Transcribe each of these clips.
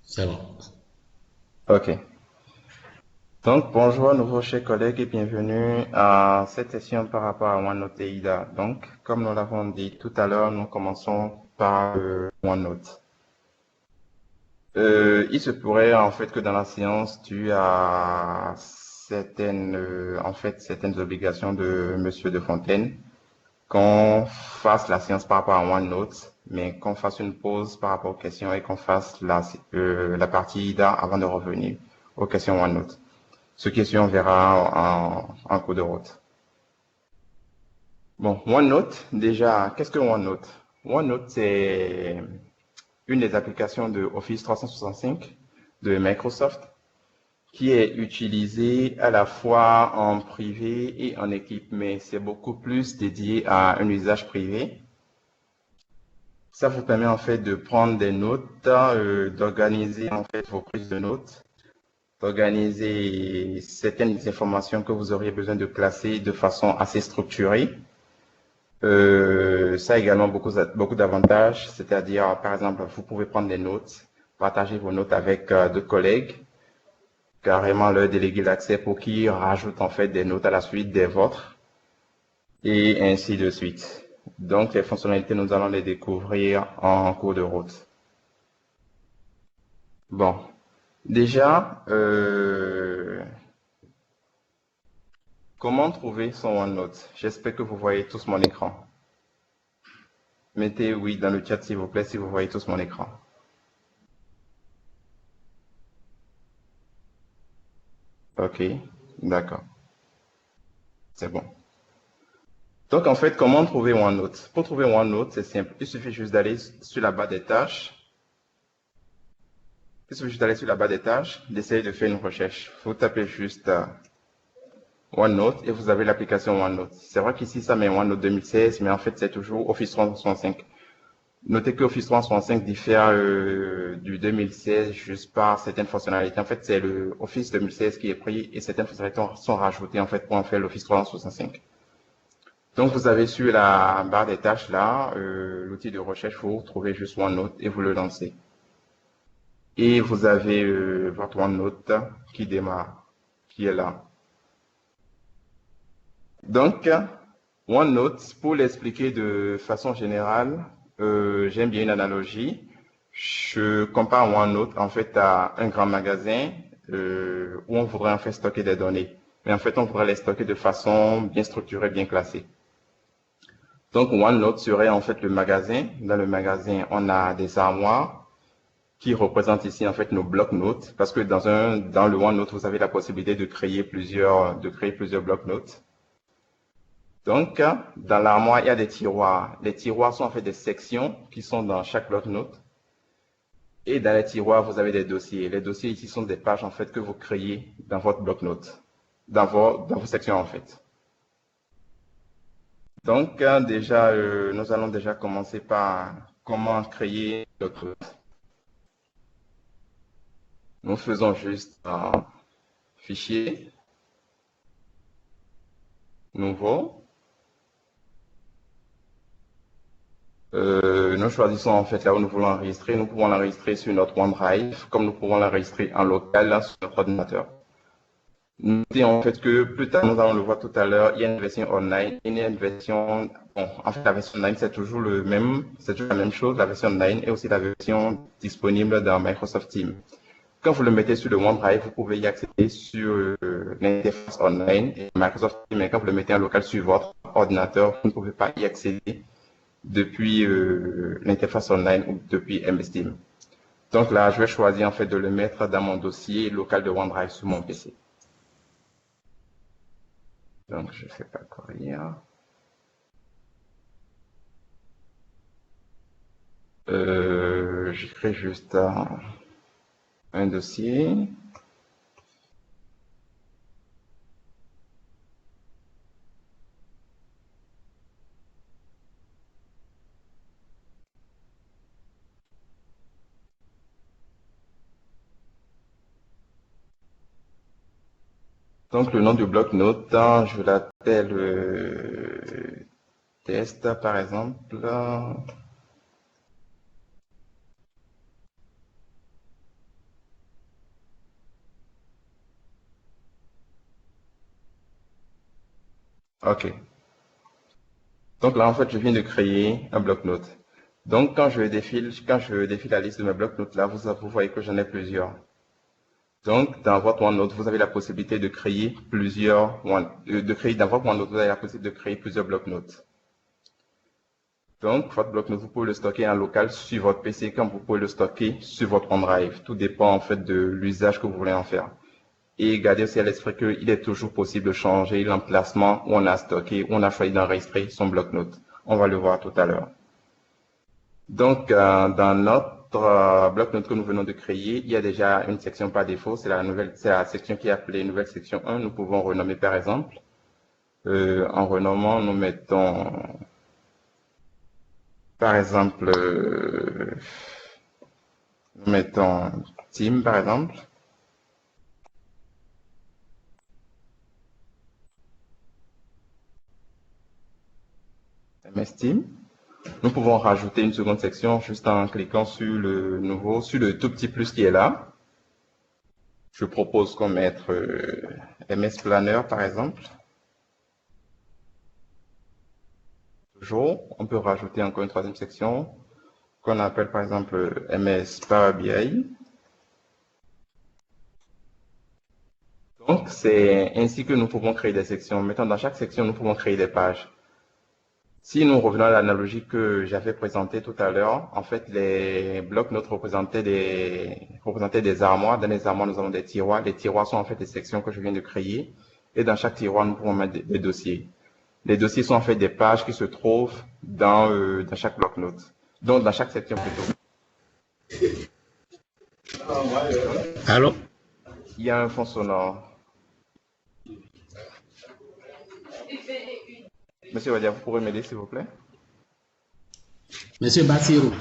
Ça va. Ok. Donc, bonjour à nouveau, chers collègues, et bienvenue à cette session par rapport à OneNote et IDA. Donc, comme nous l'avons dit tout à l'heure, nous commençons par OneNote. Il se pourrait en fait que dans la séance, tu as certaines obligations de Monsieur De Fontaine, qu'on fasse la séance par rapport à OneNote, mais qu'on fasse une pause par rapport aux questions et qu'on fasse la partie IDA avant de revenir aux questions OneNote. Ce qui on verra en cours de route. Bon, OneNote, déjà, qu'est-ce que OneNote? OneNote, c'est une des applications de Office 365 de Microsoft qui est utilisée à la fois en privé et en équipe, mais c'est beaucoup plus dédié à un usage privé. Ça vous permet en fait de prendre des notes, d'organiser en fait vos prises de notes, d'organiser certaines informations que vous auriez besoin de classer de façon assez structurée. Ça a également beaucoup d'avantages, c'est-à-dire, par exemple, vous pouvez prendre des notes, partager vos notes avec d'autres collègues, carrément leur déléguer l'accès pour qu'ils rajoutent en fait des notes à la suite des vôtres, et ainsi de suite. Donc, les fonctionnalités, nous allons les découvrir en cours de route. Bon, déjà, comment trouver son OneNote? J'espère que vous voyez tous mon écran. Mettez oui dans le chat s'il vous plaît si vous voyez tous mon écran. Ok, d'accord, c'est bon. Donc en fait, comment trouver OneNote? Pour trouver OneNote, c'est simple. Il suffit juste d'aller sur la barre des tâches. Il suffit juste d'aller sur la barre des tâches, d'essayer de faire une recherche. Vous tapez juste OneNote et vous avez l'application OneNote. C'est vrai qu'ici, ça met OneNote 2016, mais en fait, c'est toujours Office 365. Notez que Office 365 diffère du 2016 juste par certaines fonctionnalités. En fait, c'est le Office 2016 qui est pris et certaines fonctionnalités sont rajoutées en fait pour en faire l'Office 365. Donc, vous avez sur la barre des tâches là, l'outil de recherche, vous trouvez juste OneNote et vous le lancez. Et vous avez votre OneNote qui démarre, qui est là. Donc, OneNote, pour l'expliquer de façon générale, j'aime bien une analogie. Je compare OneNote en fait à un grand magasin où on voudrait en fait stocker des données. Mais en fait, on voudrait les stocker de façon bien structurée, bien classée. Donc, OneNote serait en fait le magasin. Dans le magasin, on a des armoires qui représentent ici en fait nos blocs-notes parce que dans le OneNote, vous avez la possibilité de créer plusieurs blocs-notes. Donc, dans l'armoire, il y a des tiroirs. Les tiroirs sont en fait des sections qui sont dans chaque bloc-notes. Et dans les tiroirs, vous avez des dossiers. Les dossiers ici sont des pages en fait que vous créez dans votre bloc-notes, dans vos sections en fait. Donc, déjà, nous allons déjà commencer par comment créer notre. Nous faisons juste un fichier nouveau. Nous choisissons en fait là où nous voulons enregistrer. Nous pouvons l'enregistrer sur notre OneDrive, comme nous pouvons l'enregistrer en local là, sur notre ordinateur. Notez en fait que plus tard, nous allons le voir tout à l'heure, il y a une version online, il y a une version, bon, en fait la version online c'est toujours c'est toujours la même chose, la version online et aussi la version disponible dans Microsoft Teams. Quand vous le mettez sur le OneDrive, vous pouvez y accéder sur l'interface online et Microsoft Teams, mais quand vous le mettez en local sur votre ordinateur, vous ne pouvez pas y accéder depuis l'interface online ou depuis MS Teams. Donc là, je vais choisir en fait de le mettre dans mon dossier local de OneDrive sur mon PC. Donc, je fais pas courir. Je crée juste un dossier. Donc, le nom du bloc-notes, je l'appelle test, par exemple. OK. Donc là, en fait, je viens de créer un bloc-notes. Donc, quand je défile la liste de mes blocs-notes là, vous voyez que j'en ai plusieurs. Donc, dans votre OneNote, vous avez la possibilité de créer dans votre OneNote, vous avez la possibilité de créer plusieurs blocs-notes. Donc, votre bloc-notes, vous pouvez le stocker en local sur votre PC, comme vous pouvez le stocker sur votre OneDrive. Tout dépend, en fait, de l'usage que vous voulez en faire. Et gardez aussi à l'esprit qu'il est toujours possible de changer l'emplacement où on a stocké, où on a choisi d'enregistrer son bloc-notes. On va le voir tout à l'heure. Donc, dans notre bloc-notes que nous venons de créer, il y a déjà une section par défaut. C'est la section qui est appelée nouvelle section 1. Nous pouvons renommer par exemple. En renommant, nous mettons, par exemple, nous mettons team par exemple. MS Team. Nous pouvons rajouter une seconde section juste en cliquant sur le tout petit plus qui est là. Je propose qu'on mette MS Planner par exemple. Toujours, on peut rajouter encore une troisième section qu'on appelle par exemple MS Power BI. Donc, c'est ainsi que nous pouvons créer des sections. Maintenant, dans chaque section, nous pouvons créer des pages. Si nous revenons à l'analogie que j'avais présentée tout à l'heure, en fait, les blocs-notes représentaient des armoires. Dans les armoires, nous avons des tiroirs. Les tiroirs sont en fait des sections que je viens de créer. Et dans chaque tiroir, nous pouvons mettre des dossiers. Les dossiers sont en fait des pages qui se trouvent dans chaque bloc-notes. Donc, dans chaque section plutôt. Allô? Il y a un fond sonore. Monsieur Wadia, vous pourrez m'aider, s'il vous plaît? Monsieur Bassirou,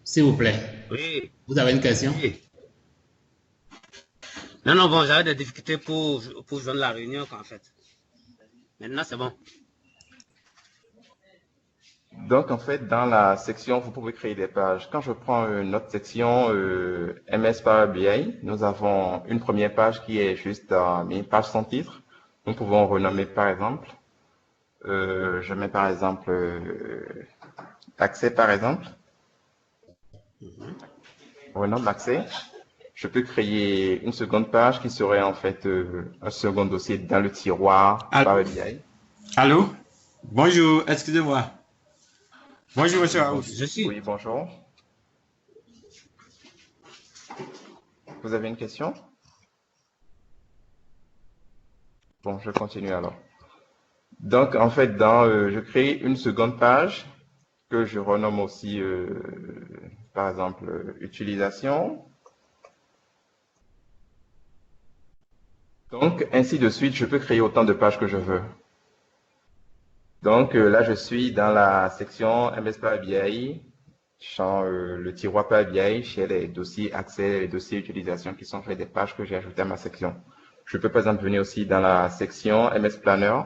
s'il vous plaît. Oui. Vous avez une question? Oui. Non, bon, j'avais des difficultés pour joindre la réunion, en fait. Maintenant, c'est bon. Donc, en fait, dans la section, vous pouvez créer des pages. Quand je prends notre section MS Power BI, nous avons une première page qui est juste une page sans titre. Nous pouvons renommer, par exemple. Je mets, par exemple, accès, par exemple. Renomme accès. Je peux créer une seconde page qui serait en fait un second dossier dans le tiroir Power BI. Allô? Bonjour, excusez-moi. Bonjour, monsieur Raoult. Je suis. Oui, bonjour. Vous avez une question? Bon, je continue alors. Donc, en fait, je crée une seconde page que je renomme aussi, par exemple, utilisation. Donc, ainsi de suite, je peux créer autant de pages que je veux. Donc, là, je suis dans la section MS Power BI, le tiroir Power BI, chez les dossiers accès, les dossiers utilisation qui sont faits des pages que j'ai ajoutées à ma section. Je peux, par exemple, venir aussi dans la section MS Planner,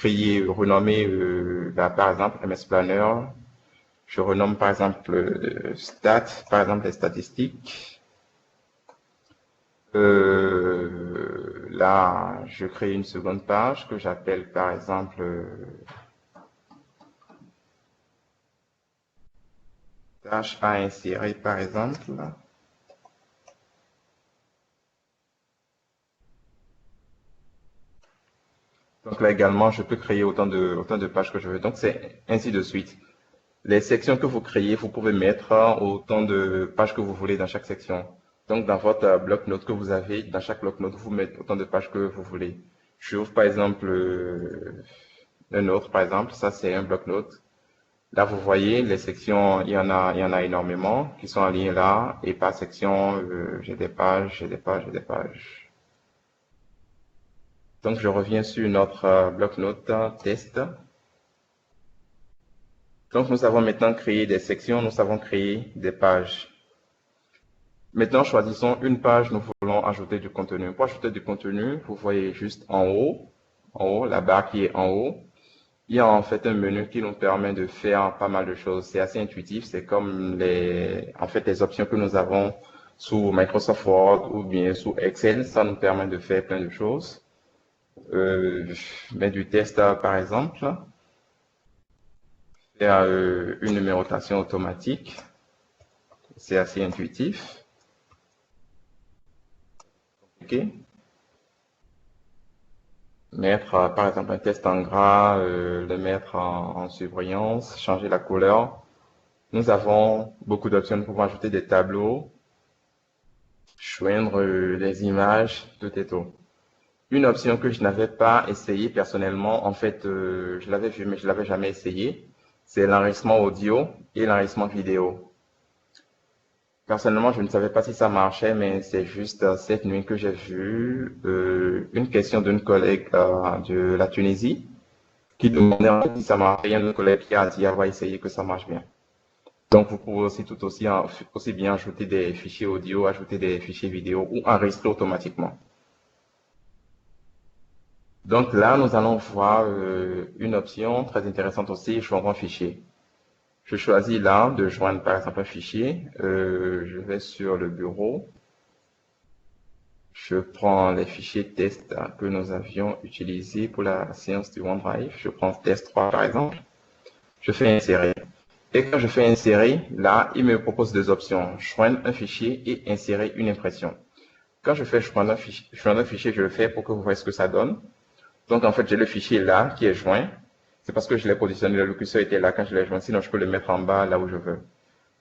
renommer, par exemple, MS Planner. Je renomme, par exemple, stats, par exemple, les statistiques. Là, je crée une seconde page que j'appelle, par exemple, tâche à insérer, par exemple. Donc là également, je peux créer autant de pages que je veux. Donc c'est ainsi de suite. Les sections que vous créez, vous pouvez mettre autant de pages que vous voulez dans chaque section. Donc dans votre bloc-notes que vous avez, dans chaque bloc-notes, vous mettez autant de pages que vous voulez. J'ouvre par exemple un autre, par exemple, ça c'est un bloc-notes. Là vous voyez les sections, il y en a énormément qui sont en ligne là, et par section, j'ai des pages, j'ai des pages, j'ai des pages. Donc, je reviens sur notre bloc-notes test. Donc, nous avons maintenant créé des sections, nous avons créé des pages. Maintenant, choisissons une page, nous voulons ajouter du contenu. Pour ajouter du contenu, vous voyez juste en haut, la barre qui est en haut. Il y a en fait un menu qui nous permet de faire pas mal de choses. C'est assez intuitif, c'est comme les options que nous avons sous Microsoft Word ou bien sous Excel. Ça nous permet de faire plein de choses. mettre du test, par exemple, faire une numérotation automatique. C'est assez intuitif. OK. Mettre, par exemple, un test en gras, le mettre en surbrillance, changer la couleur. Nous avons beaucoup d'options pour ajouter des tableaux, joindre les images, tout et tout. Une option que je n'avais pas essayé personnellement, en fait, je l'avais vu, mais je l'avais jamais essayé, c'est l'enregistrement audio et l'enregistrement vidéo. Personnellement, je ne savais pas si ça marchait, mais c'est juste cette nuit que j'ai vu une question d'une collègue de la Tunisie qui demandait en fait si ça marchait. Il y a un autre collègue qui a dit, on va essayer que ça marche bien. Donc, vous pouvez aussi aussi bien ajouter des fichiers audio, ajouter des fichiers vidéo ou enregistrer automatiquement. Donc là, nous allons voir une option très intéressante aussi, joindre un fichier. Je choisis là de joindre par exemple un fichier. Je vais sur le bureau. Je prends les fichiers test que nous avions utilisés pour la séance du OneDrive. Je prends test 3 par exemple. Je fais insérer. Et quand je fais insérer, là, il me propose deux options, joindre un fichier et insérer une impression. Quand je fais joindre un fichier, je le fais pour que vous voyez ce que ça donne. Donc, en fait, j'ai le fichier là qui est joint. C'est parce que je l'ai positionné, le curseur était là quand je l'ai joint. Sinon, je peux le mettre en bas là où je veux.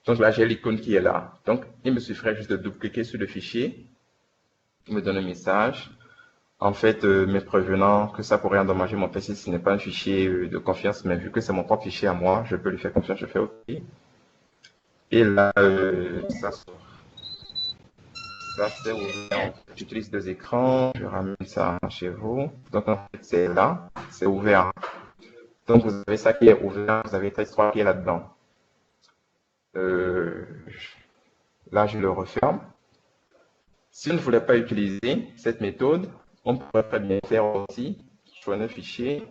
Donc là, j'ai l'icône qui est là. Donc, il me suffirait juste de double-cliquer sur le fichier. Il me donne un message. En fait, me prévenant que ça pourrait endommager mon PC si ce n'est pas un fichier de confiance. Mais vu que c'est mon propre fichier à moi, je peux lui faire confiance. Je fais OK. Et là, ça sort. Ça, c'est ouvert. J'utilise deux écrans. Je ramène ça chez vous. Donc, en fait, c'est là. C'est ouvert. Donc, vous avez ça qui est ouvert, vous avez test 3 qui est là-dedans. Là, je le referme. Si on ne voulait pas utiliser cette méthode, on pourrait très bien faire aussi, joindre un fichier.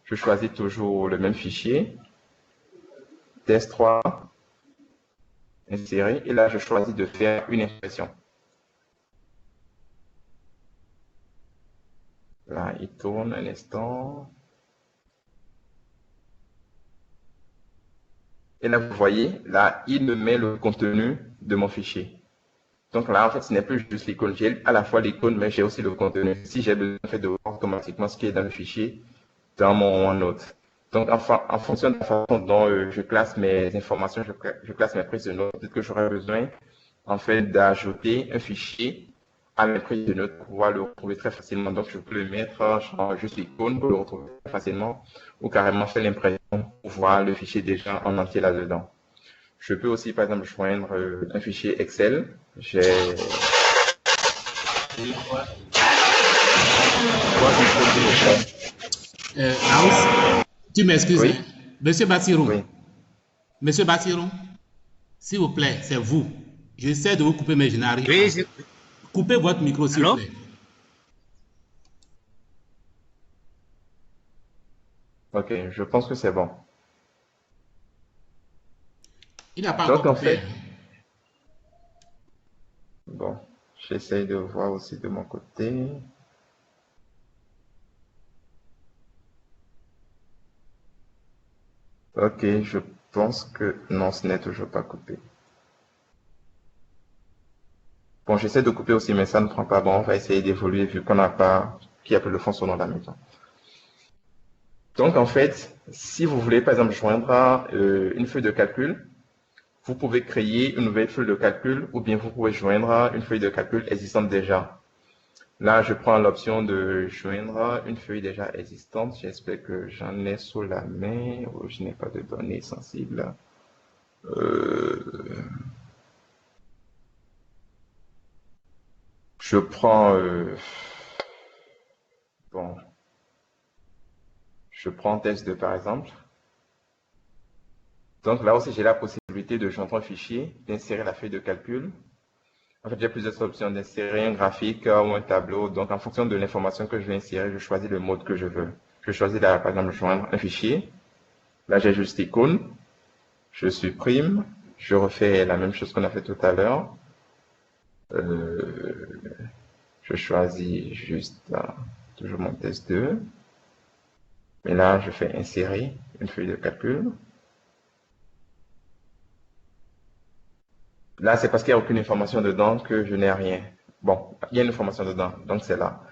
Je choisis toujours le même fichier, test 3, insérer, et là, je choisis de faire une impression. Là, il tourne un instant. Et là, vous voyez, là, il me met le contenu de mon fichier. Donc là, en fait, ce n'est plus juste l'icône. J'ai à la fois l'icône, mais j'ai aussi le contenu. Si j'ai besoin en fait, de voir automatiquement ce qui est dans le fichier, dans mon OneNote. Donc, en fonction de la façon dont je classe mes informations, je classe mes prises de notes, peut-être que j'aurais besoin, en fait, d'ajouter un fichier à mes prises de notes pour pouvoir le retrouver très facilement. Donc, je peux le mettre juste l'icône pour le retrouver très facilement ou carrément faire l'impression pour voir le fichier déjà en entier là-dedans. Je peux aussi, par exemple, joindre un fichier Excel. J'ai House, tu m'excuses, Oui. hein. Monsieur Bassiron. Oui. Monsieur Bassiron, s'il vous plaît, c'est vous. J'essaie de vous couper, mais je n'arrive pas. Oui, Coupez votre micro, s'il vous Allô? plaît. Ok, je pense que c'est bon. Il n'a pas Donc, encore en coupé. fait, bon, j'essaie de voir aussi de mon côté. Ok, je pense que non, ce n'est toujours pas coupé. Bon, j'essaie de couper aussi, mais ça ne prend pas. Bon, on va essayer d'évoluer vu qu'on n'a pas, qu'il n'y a plus le fond sonore dans la maison. Donc, en fait, si vous voulez, par exemple, joindre une feuille de calcul, vous pouvez créer une nouvelle feuille de calcul ou bien vous pouvez joindre une feuille de calcul existante déjà. Là, je prends l'option de joindre une feuille déjà existante. J'espère que j'en ai sous la main ou je n'ai pas de données sensibles. Je prends, bon, je prends test 2 par exemple. Donc là aussi, j'ai la possibilité de joindre un fichier, d'insérer la feuille de calcul. En fait, j'ai plusieurs options d'insérer un graphique ou un tableau. Donc, en fonction de l'information que je vais insérer, je choisis le mode que je veux. Je choisis là, par exemple, joindre un fichier. Là, j'ai juste icône. Je supprime. Je refais la même chose qu'on a fait tout à l'heure. Je choisis juste toujours mon test 2. Mais là, je fais insérer une feuille de calcul. Là, c'est parce qu'il n'y a aucune information dedans que je n'ai rien. Bon, il y a une information dedans, donc c'est là.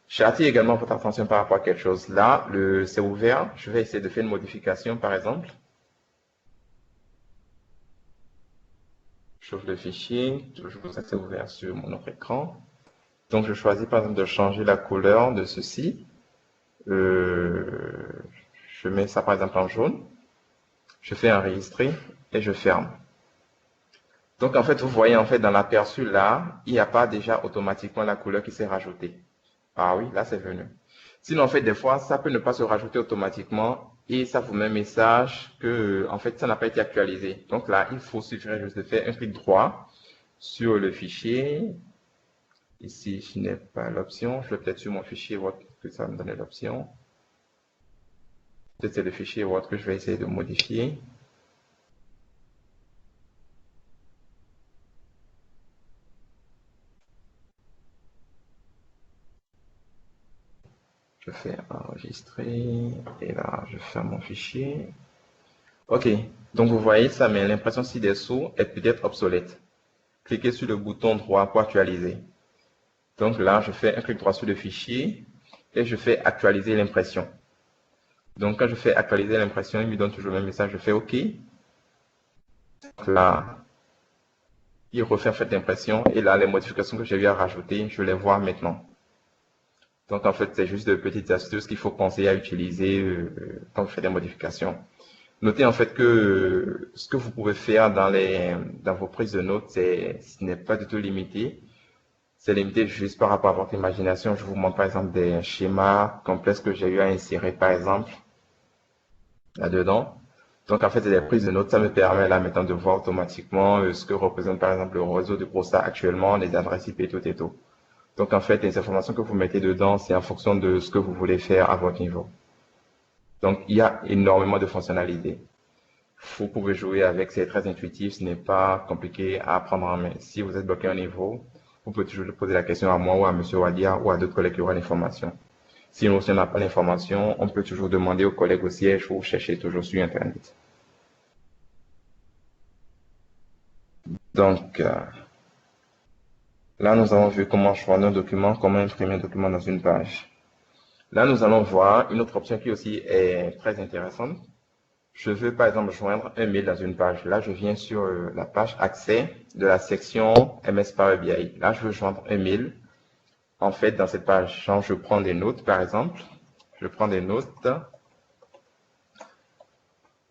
J'attire également votre attention par rapport à quelque chose. Là, c'est ouvert. Je vais essayer de faire une modification, par exemple. J'ouvre le fichier, toujours ça c'est ouvert sur mon autre écran. Donc, je choisis par exemple de changer la couleur de ceci. Je mets ça par exemple en jaune. Je fais enregistrer et je ferme. Donc, en fait, vous voyez, en fait, dans l'aperçu là, il n'y a pas déjà automatiquement la couleur qui s'est rajoutée. Ah oui, là, c'est venu. Sinon, en fait, des fois, ça peut ne pas se rajouter automatiquement et ça vous met un message que, en fait, ça n'a pas été actualisé. Donc là, il faut suffire juste de faire un clic droit sur le fichier. Ici, je n'ai pas l'option. Je vais peut-être sur mon fichier Word que ça va me donner l'option. Peut-être c'est le fichier Word que je vais essayer de modifier. Je fais enregistrer et là, je ferme mon fichier. Ok, donc vous voyez ça, mais l'impression ci-dessous est peut-être obsolète. Cliquez sur le bouton droit pour actualiser. Donc là, je fais un clic droit sur le fichier et je fais actualiser l'impression. Donc quand je fais actualiser l'impression, il me donne toujours le même message, je fais OK. Donc là, il refait en fait l'impression et là, les modifications que j'ai eu à rajouter, je les vois maintenant. Donc en fait, c'est juste de petites astuces qu'il faut penser à utiliser quand vous faites des modifications. Notez en fait que ce que vous pouvez faire dans vos prises de notes, ce n'est pas du tout limité. C'est limité juste par rapport à votre imagination. Je vous montre par exemple des schémas complexes que j'ai eu à insérer par exemple là-dedans. Donc en fait, c'est des prises de notes. Ça me permet là maintenant de voir automatiquement ce que représente par exemple le réseau de Prosa actuellement, les adresses IP, tout et tout. Donc en fait, les informations que vous mettez dedans, c'est en fonction de ce que vous voulez faire à votre niveau. Donc il y a énormément de fonctionnalités. Vous pouvez jouer avec, c'est très intuitif, ce n'est pas compliqué à apprendre en main. Si vous êtes bloqué au niveau, vous pouvez toujours poser la question à moi ou à M. Wadia ou à d'autres collègues qui auront l'information. Si on n'a pas l'information, on peut toujours demander aux collègues au siège ou chercher toujours sur Internet. Donc, là, nous avons vu comment choisir un document, comment imprimer un document dans une page. Là, nous allons voir une autre option qui aussi est très intéressante. Je veux par exemple joindre un mail dans une page. Là, je viens sur la page accès de la section MS Power BI. Là, je veux joindre un mail. En fait, dans cette page, genre, je prends des notes par exemple. Je prends des notes.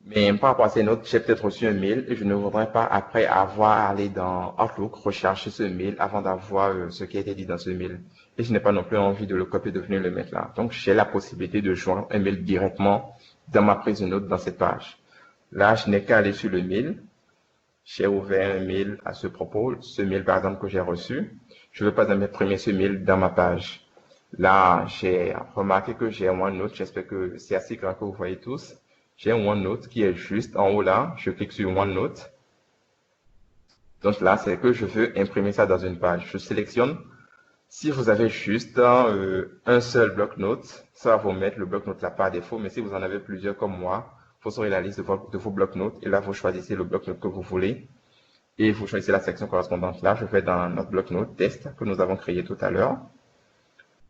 Mais par rapport à ces notes, j'ai peut-être reçu un mail et je ne voudrais pas, après avoir allé dans Outlook, rechercher ce mail avant d'avoir ce qui a été dit dans ce mail. Et je n'ai pas non plus envie de le copier, de venir le mettre là. Donc, j'ai la possibilité de joindre un mail directement dans ma prise de notes dans cette page. Là, je n'ai qu'à aller sur le mail. J'ai ouvert un mail à ce propos, ce mail par exemple que j'ai reçu. Je ne veux pas imprimer ce mail dans ma page. Là, j'ai remarqué que j'ai un OneNote. J'espère que c'est assez grand que vous voyez tous. J'ai un OneNote qui est juste en haut là. Je clique sur OneNote. Donc là, c'est que je veux imprimer ça dans une page. Je sélectionne. Si vous avez juste un seul bloc-notes, ça va vous mettre le bloc-notes là par défaut. Mais si vous en avez plusieurs comme moi, vous aurez la liste de vos bloc-notes. Et là, vous choisissez le bloc-notes que vous voulez. Et vous choisissez la section correspondante. Là, je vais dans notre bloc-notes test que nous avons créé tout à l'heure.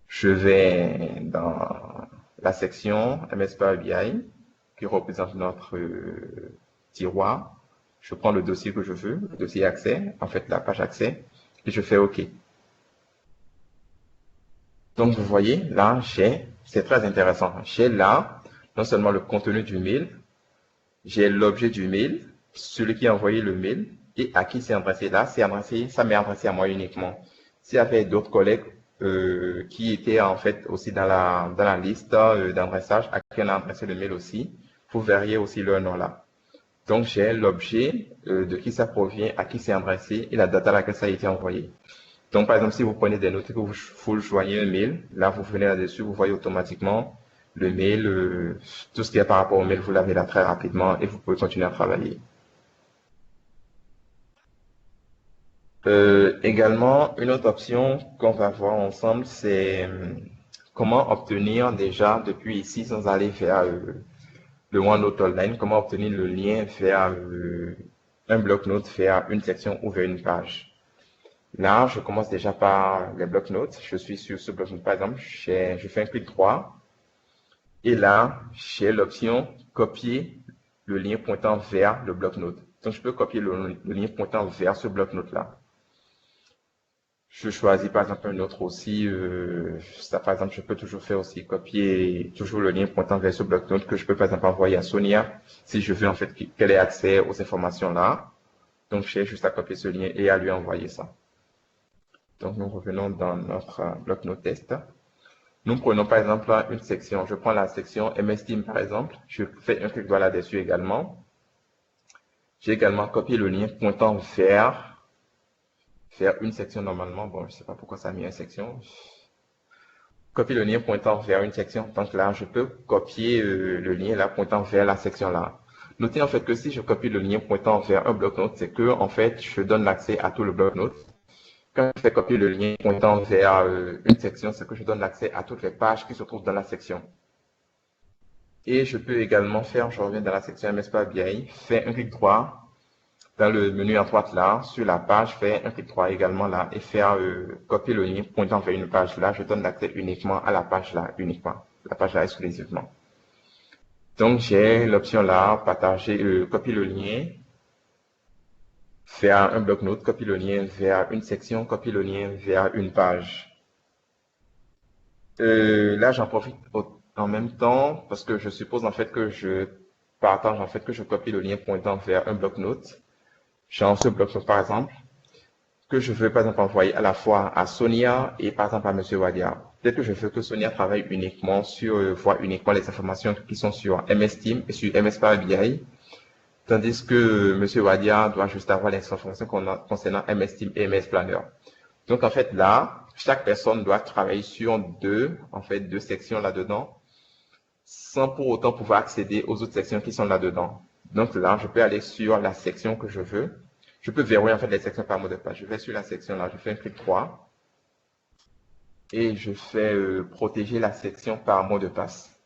Je vais dans la section MS Power BI qui représente notre tiroir. Je prends le dossier que je veux, le dossier accès, en fait la page accès, et je fais OK. Donc vous voyez, là, c'est très intéressant. J'ai là, non seulement le contenu du mail, j'ai l'objet du mail, celui qui a envoyé le mail, et à qui c'est adressé. Là, c'est adressé, ça m'est adressé à moi uniquement. S'il y avait d'autres collègues qui étaient en fait aussi dans la liste d'adressage, à qui on a adressé le mail aussi, vous verriez aussi leur nom là. Donc, j'ai l'objet de qui ça provient, à qui c'est adressé et la date à laquelle ça a été envoyé. Donc, par exemple, si vous prenez des notes et que vous joignez un mail, là, vous venez là-dessus, vous voyez automatiquement le mail, tout ce qui est par rapport au mail, vous l'avez là très rapidement et vous pouvez continuer à travailler. Également, une autre option qu'on va voir ensemble, c'est comment obtenir déjà depuis ici, sans aller vers le OneNote Online, comment obtenir le lien vers un bloc-notes, vers une section ou vers une page. Là, je commence déjà par les bloc-notes. Je suis sur ce bloc-notes, par exemple, je fais un clic droit. Et là, j'ai l'option copier le lien pointant vers le bloc-notes. Donc, je peux copier le lien pointant vers ce bloc-notes-là. Je choisis par exemple un autre aussi. Ça, par exemple, je peux toujours faire aussi copier toujours le lien pointant vers ce bloc-notes que je peux par exemple envoyer à Sonia si je veux en fait qu'elle ait accès aux informations là. Donc, j'ai juste à copier ce lien et à lui envoyer ça. Donc, nous revenons dans notre bloc-notes test. Nous prenons par exemple une section. Je prends la section MS Team par exemple. Je fais un clic droit là-dessus également. J'ai également copié le lien pointant vers une section normalement. Bon, je ne sais pas pourquoi ça a mis une section. Copier le lien pointant vers une section. Donc là, je peux copier le lien là pointant vers la section là. Notez en fait que si je copie le lien pointant vers un bloc-notes, c'est que en fait, je donne l'accès à tout le bloc-notes. Quand je fais copier le lien pointant vers une section, c'est que je donne l'accès à toutes les pages qui se trouvent dans la section. Et je peux également faire, je reviens dans la section MS Power BI, faire un clic droit dans le menu à droite là, sur la page, faire un clic droit également là et faire copier le lien pointant vers une page là. Je donne l'accès uniquement à la page là, uniquement, la page là exclusivement. Donc j'ai l'option là, partager, copier le lien, faire un bloc-notes, copier le lien vers une section, copier le lien vers une page. Là, j'en profite en même temps parce que je suppose en fait que je partage, en fait que je copie le lien pointant vers un bloc-notes. Genre ce bloc-notes par exemple, que je veux par exemple envoyer à la fois à Sonia et par exemple à Monsieur Wadia. Peut-être que je veux que Sonia travaille uniquement sur, voit uniquement les informations qui sont sur MS Team et sur MS Power BI. Tandis que M. Wadia doit juste avoir les informations concernant MS Team et MS Planner. Donc, en fait, là, chaque personne doit travailler sur deux sections là-dedans, sans pour autant pouvoir accéder aux autres sections qui sont là-dedans. Donc là, je peux aller sur la section que je veux. Je peux verrouiller en fait les sections par mot de passe. Je vais sur la section là, je fais un clic droit et je fais protéger la section par mot de passe.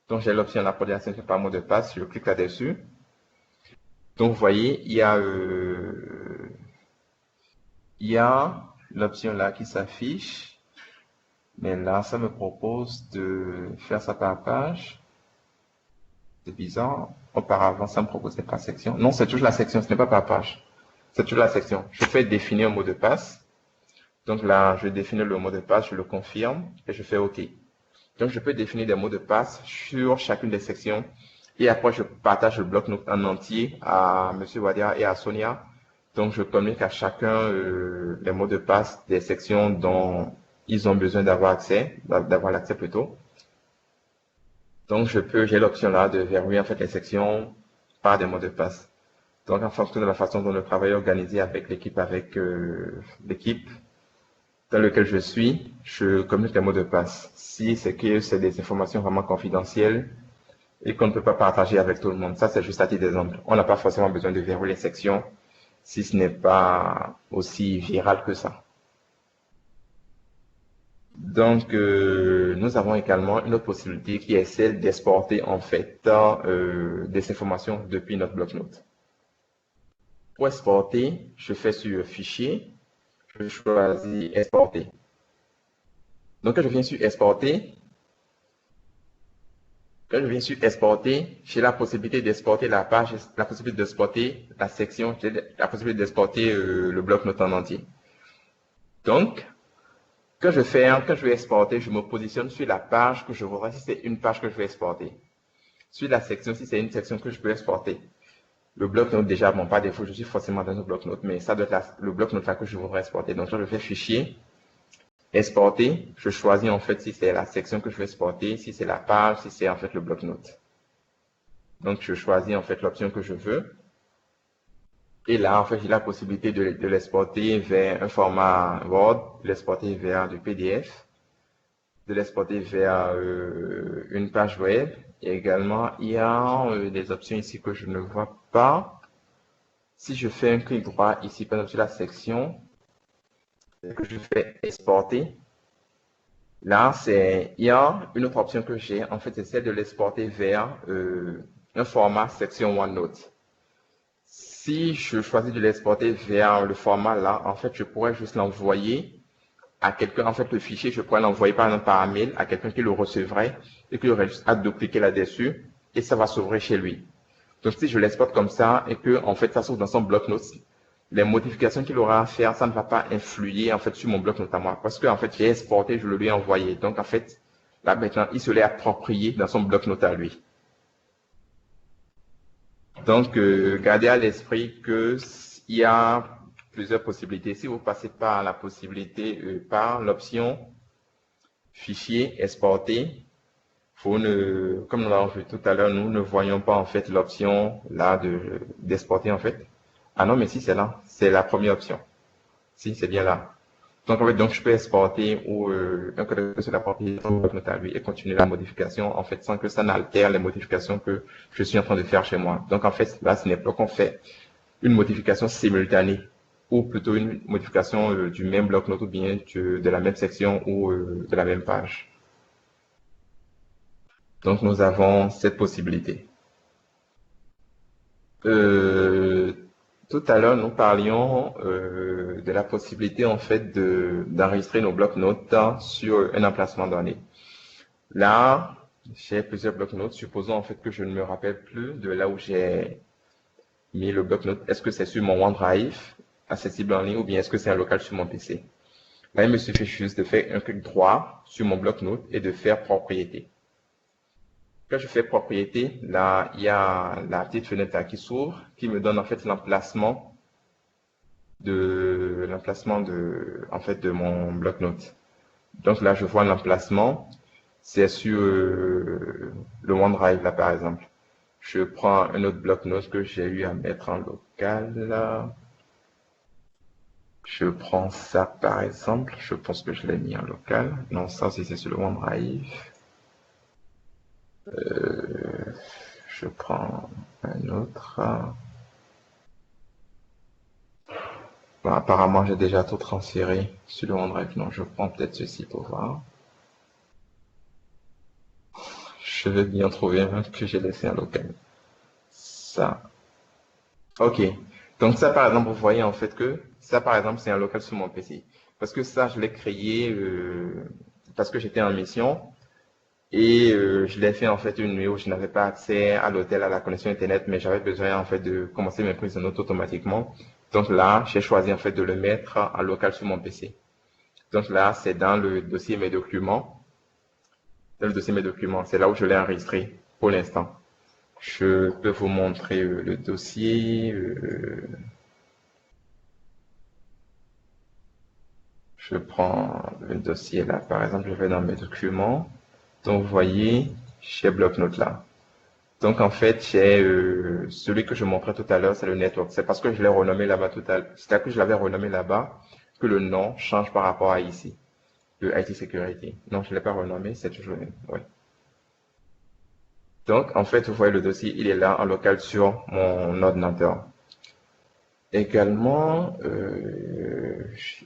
Donc, j'ai l'option là, protéger la section par mot de passe. Je clique là-dessus. Donc, vous voyez, il y a l'option là qui s'affiche. Mais là, ça me propose de faire ça par page. C'est bizarre. Auparavant, ça me proposait par section. Non, c'est toujours la section, ce n'est pas par page. C'est toujours la section. Je fais définir un mot de passe. Donc là, je définis le mot de passe, je le confirme et je fais OK. Donc, je peux définir des mots de passe sur chacune des sections. Et après, je partage le bloc-notes en entier à M. Wadia et à Sonia. Donc, je communique à chacun les mots de passe des sections dont ils ont besoin d'avoir l'accès plutôt. Donc, j'ai l'option là de verrouiller en fait les sections par des mots de passe. Donc, en fonction de la façon dont le travail est organisé avec l'équipe, dans laquelle je suis, je communique les mots de passe. Si c'est que c'est des informations vraiment confidentielles, et qu'on ne peut pas partager avec tout le monde. Ça, c'est juste à titre d'exemple. On n'a pas forcément besoin de verrouiller les sections si ce n'est pas aussi viral que ça. Donc, nous avons également une autre possibilité qui est celle d'exporter en fait des informations depuis notre bloc-notes. Pour exporter, je fais sur Fichier, je choisis Exporter. Donc, quand je viens sur Exporter, j'ai la possibilité d'exporter la page, la possibilité d'exporter la section, la possibilité d'exporter le bloc-notes en entier. Donc, quand je vais exporter, je me positionne sur la page que je voudrais, si c'est une page que je vais exporter. Sur la section, si c'est une section que je peux exporter. Le bloc-notes, déjà, bon, par défaut, je suis forcément dans un bloc-notes, mais ça doit être le bloc-notes là que je voudrais exporter. Donc, là, je fais Fichier, Exporter, je choisis en fait si c'est la section que je veux exporter, si c'est la page, si c'est en fait le bloc-notes. Donc, je choisis en fait l'option que je veux. Et là, en fait, j'ai la possibilité de l'exporter vers un format Word, de l'exporter vers du PDF, de l'exporter vers une page web. Et également, il y a des options ici que je ne vois pas. Si je fais un clic droit ici, par exemple, sur la section, que je fais exporter, Là, il y a une autre option que j'ai, en fait, c'est celle de l'exporter vers un format section OneNote. Si je choisis de l'exporter vers le format là, en fait, je pourrais juste l'envoyer à quelqu'un. En fait, le fichier, je pourrais l'envoyer par exemple par mail à quelqu'un qui le recevrait et qui aurait juste à double-cliquer là-dessus et ça va s'ouvrir chez lui. Donc, si je l'exporte comme ça et que, en fait, ça s'ouvre dans son bloc-notes, les modifications qu'il aura à faire, ça ne va pas influer, en fait, sur mon bloc-notes à moi. Parce que, en fait, j'ai exporté, je le lui ai envoyé. Donc, en fait, là, maintenant, il se l'est approprié dans son bloc-notes à lui. Donc, gardez à l'esprit que il y a plusieurs possibilités. Si vous passez par la possibilité, par l'option fichier exporté, comme nous l'avons vu tout à l'heure, nous ne voyons pas en fait l'option là d'exporter en fait. Ah non, mais si c'est là, c'est la première option. Si, c'est bien là. Donc en fait, donc je peux exporter ou un code sur la propriété à lui et continuer la modification en fait sans que ça n'altère les modifications que je suis en train de faire chez moi. Donc en fait, là, ce n'est pas qu'on fait une modification simultanée ou plutôt une modification du même bloc-notes ou bien de la même section ou de la même page. Donc, nous avons cette possibilité. Tout à l'heure, nous parlions de la possibilité, en fait, d'enregistrer nos blocs-notes sur un emplacement donné. Là, j'ai plusieurs blocs-notes. Supposons, en fait, que je ne me rappelle plus de là où j'ai mis le bloc-notes. Est-ce que c'est sur mon OneDrive, accessible en ligne, ou bien est-ce que c'est un local sur mon PC? Là, il me suffit juste de faire un clic droit sur mon bloc-notes et de faire propriété. Quand je fais propriété, là, il y a la petite fenêtre qui s'ouvre, qui me donne en fait l'emplacement de mon bloc-notes. Donc là, je vois l'emplacement, c'est sur le OneDrive là par exemple. Je prends un autre bloc-notes que j'ai eu à mettre en local là. Je prends ça par exemple, je pense que je l'ai mis en local. Non, ça aussi c'est sur le OneDrive. Je prends un autre. Bon, apparemment, j'ai déjà tout transféré sur le OneDrive. Non, je prends peut-être ceci pour voir. Je vais bien trouver un que j'ai laissé en local. Ça. Ok. Donc ça, par exemple, vous voyez en fait que ça, par exemple, c'est un local sur mon PC. Parce que ça, je l'ai créé parce que j'étais en mission. Et je l'ai fait en fait une nuit où je n'avais pas accès à l'hôtel, à la connexion Internet, mais j'avais besoin en fait de commencer mes prises de notes automatiquement. Donc là, j'ai choisi en fait de le mettre en local sur mon PC. Donc là, c'est dans le dossier mes documents. Dans le dossier mes documents, c'est là où je l'ai enregistré pour l'instant. Je peux vous montrer le dossier. Je prends le dossier là, par exemple, je vais dans mes documents. Donc, vous voyez, chez bloc-notes là. Donc, en fait, j'ai celui que je montrais tout à l'heure, c'est le network. C'est parce que je l'ai renommé là-bas tout à l'heure. C'est-à-dire que je l'avais renommé là-bas que le nom change par rapport à ici, le IT Security. Non, je ne l'ai pas renommé, c'est toujours le même. Oui. Donc, en fait, vous voyez le dossier, il est là en local sur mon ordinateur. Également,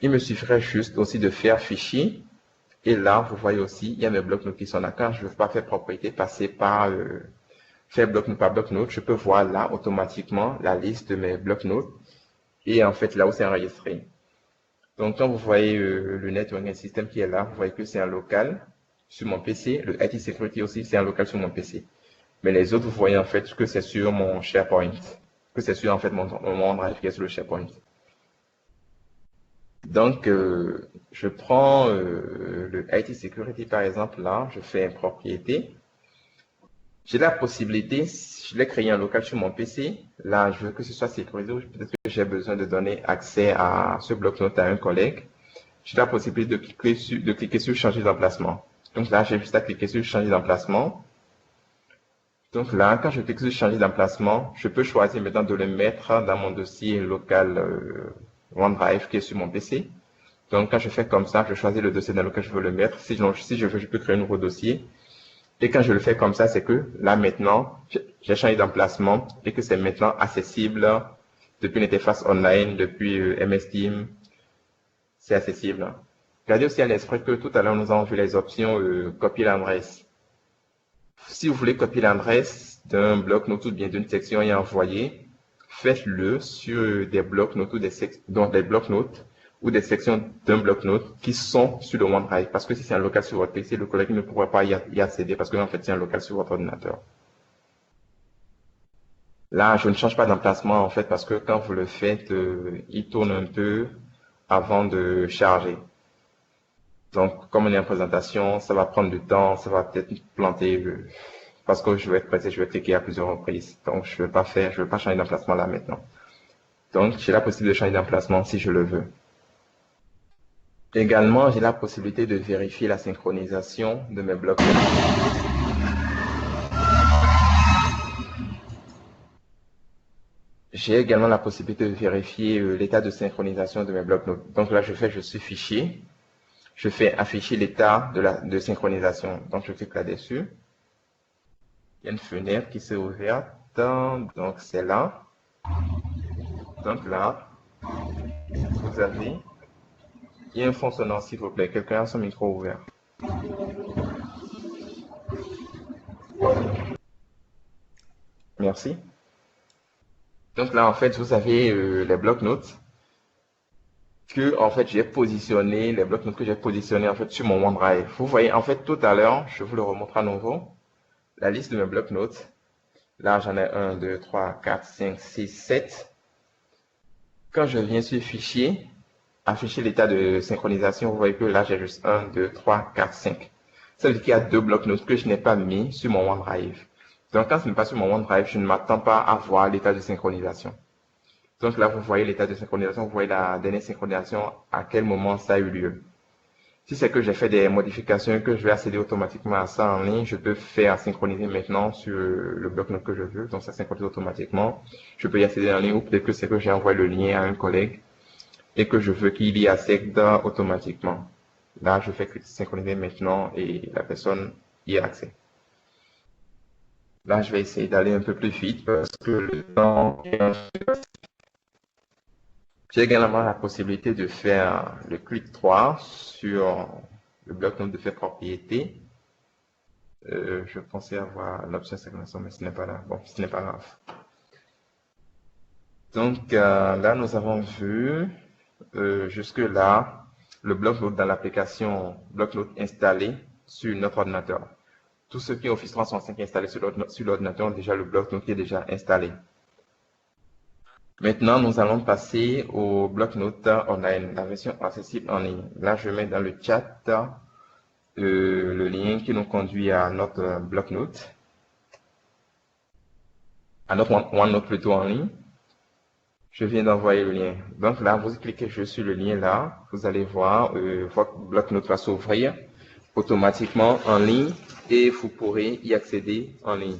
il me suffirait juste aussi de faire fichier. Et là, vous voyez aussi, il y a mes blocs-notes qui sont là. Quand je ne veux pas faire propriété, passer par faire bloc-notes par bloc-notes, je peux voir là automatiquement la liste de mes blocs-notes et en fait là où c'est enregistré. Donc, quand vous voyez le networking system qui est là, vous voyez que c'est un local sur mon PC. Le IT Security aussi, c'est un local sur mon PC. Mais les autres, vous voyez en fait que c'est sur mon SharePoint, que c'est sur en fait mon OneDrive qui est sur le SharePoint. Donc, je prends le IT Security par exemple là, je fais une propriété. J'ai la possibilité, je l'ai créé en local sur mon PC. Là, je veux que ce soit sécurisé ou peut-être que j'ai besoin de donner accès à ce bloc-notes à un collègue. J'ai la possibilité de cliquer sur changer d'emplacement. Donc là, j'ai juste à cliquer sur changer d'emplacement. Donc là, quand je clique sur changer d'emplacement, je peux choisir maintenant de le mettre dans mon dossier local OneDrive qui est sur mon PC. Donc quand je fais comme ça, je choisis le dossier dans lequel je veux le mettre. Si je veux, je peux créer un nouveau dossier. Et quand je le fais comme ça, c'est que là maintenant, j'ai changé d'emplacement et que c'est maintenant accessible depuis l'interface online, depuis MS Teams. C'est accessible. Gardez aussi à l'esprit que tout à l'heure, nous avons vu les options copier l'adresse. Si vous voulez copier l'adresse d'un bloc-notes ou bien d'une section et envoyer, faites-le sur des bloc-notes ou des bloc-notes ou des sections d'un bloc-notes qui sont sur le OneDrive. Parce que si c'est un local sur votre PC, le collègue ne pourra pas y accéder parce que en fait, c'est un local sur votre ordinateur. Là, je ne change pas d'emplacement en fait parce que quand vous le faites, il tourne un peu avant de charger. Donc, comme on est en présentation, ça va prendre du temps, ça va peut-être planter parce que je vais être pressé, je vais cliquer à plusieurs reprises. Donc, je ne veux pas changer d'emplacement là maintenant. Donc, j'ai la possibilité de changer d'emplacement si je le veux. Également, j'ai la possibilité de vérifier la synchronisation de mes blocs. J'ai également la possibilité de vérifier l'état de synchronisation de mes blocs-notes. Donc là, je suis fichier. Je fais afficher l'état de synchronisation. Donc, je clique là-dessus. Il y a une fenêtre qui s'est ouverte. Donc, c'est là. Donc là, vous avez... Il y a un fond sonore, s'il vous plaît. Quelqu'un a son micro ouvert. Merci. Donc là, en fait, vous avez les blocs-notes que, en fait, j'ai positionné, les blocs-notes que j'ai positionnés, en fait, sur mon OneDrive. Vous voyez, en fait, tout à l'heure, je vous le remontre à nouveau, la liste de mes blocs-notes. Là, j'en ai 1, 2, 3, 4, 5, 6, 7. Quand je viens sur Fichier, afficher l'état de synchronisation, vous voyez que là, j'ai juste 1, 2, 3, 4, 5. Ça veut dire qu'il y a 2 blocs-notes que je n'ai pas mis sur mon OneDrive. Donc, quand ce n'est pas sur mon OneDrive, je ne m'attends pas à voir l'état de synchronisation. Donc là, vous voyez l'état de synchronisation, vous voyez la dernière synchronisation, à quel moment ça a eu lieu. Si c'est que j'ai fait des modifications et que je vais accéder automatiquement à ça en ligne, je peux faire synchroniser maintenant sur le bloc-notes que je veux. Donc ça synchronise automatiquement. Je peux y accéder en ligne ou peut-être que c'est que j'ai envoyé le lien à un collègue et que je veux qu'il y accède automatiquement. Là, je fais synchroniser maintenant et la personne y a accès. Là, je vais essayer d'aller un peu plus vite parce que le temps est un peu... J'ai également la possibilité de faire le clic 3 sur le bloc-notes de fait propriété. Je pensais avoir l'option synchronisation, mais ce n'est pas là. Bon, ce n'est pas grave. Donc là, nous avons vu jusque-là le bloc-notes dans l'application bloc-notes installé sur notre ordinateur. Tous ceux qui ont Office 365 installé sur l'ordinateur ont déjà le bloc-notes qui est déjà installé. Maintenant, nous allons passer au bloc-notes online, la version accessible en ligne. Là, je mets dans le chat le lien qui nous conduit à notre bloc-notes, à notre OneNote plutôt en ligne. Je viens d'envoyer le lien. Donc là, vous cliquez juste sur le lien là, vous allez voir votre bloc-notes va s'ouvrir automatiquement en ligne et vous pourrez y accéder en ligne.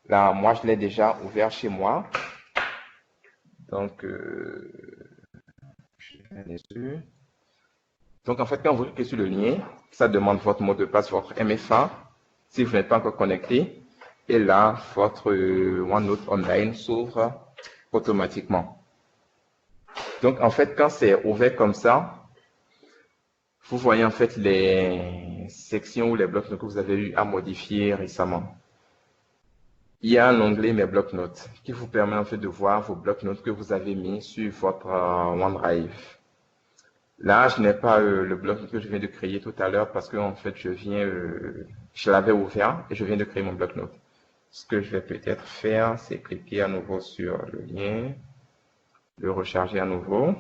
Là, moi, je l'ai déjà ouvert chez moi. Donc, je viens dessus. Donc, en fait, quand vous cliquez sur le lien, ça demande votre mot de passe, votre MFA, si vous n'êtes pas encore connecté. Et là, votre OneNote Online s'ouvre automatiquement. Donc, en fait, quand c'est ouvert comme ça, vous voyez en fait les sections ou les blocs que vous avez eu à modifier récemment. Il y a un onglet Mes blocs-notes qui vous permet en fait de voir vos blocs-notes que vous avez mis sur votre OneDrive. Là, je n'ai pas le bloc-notes que je viens de créer tout à l'heure parce que en fait, je l'avais ouvert et je viens de créer mon bloc-notes. Ce que je vais peut-être faire, c'est cliquer à nouveau sur le lien, le recharger à nouveau.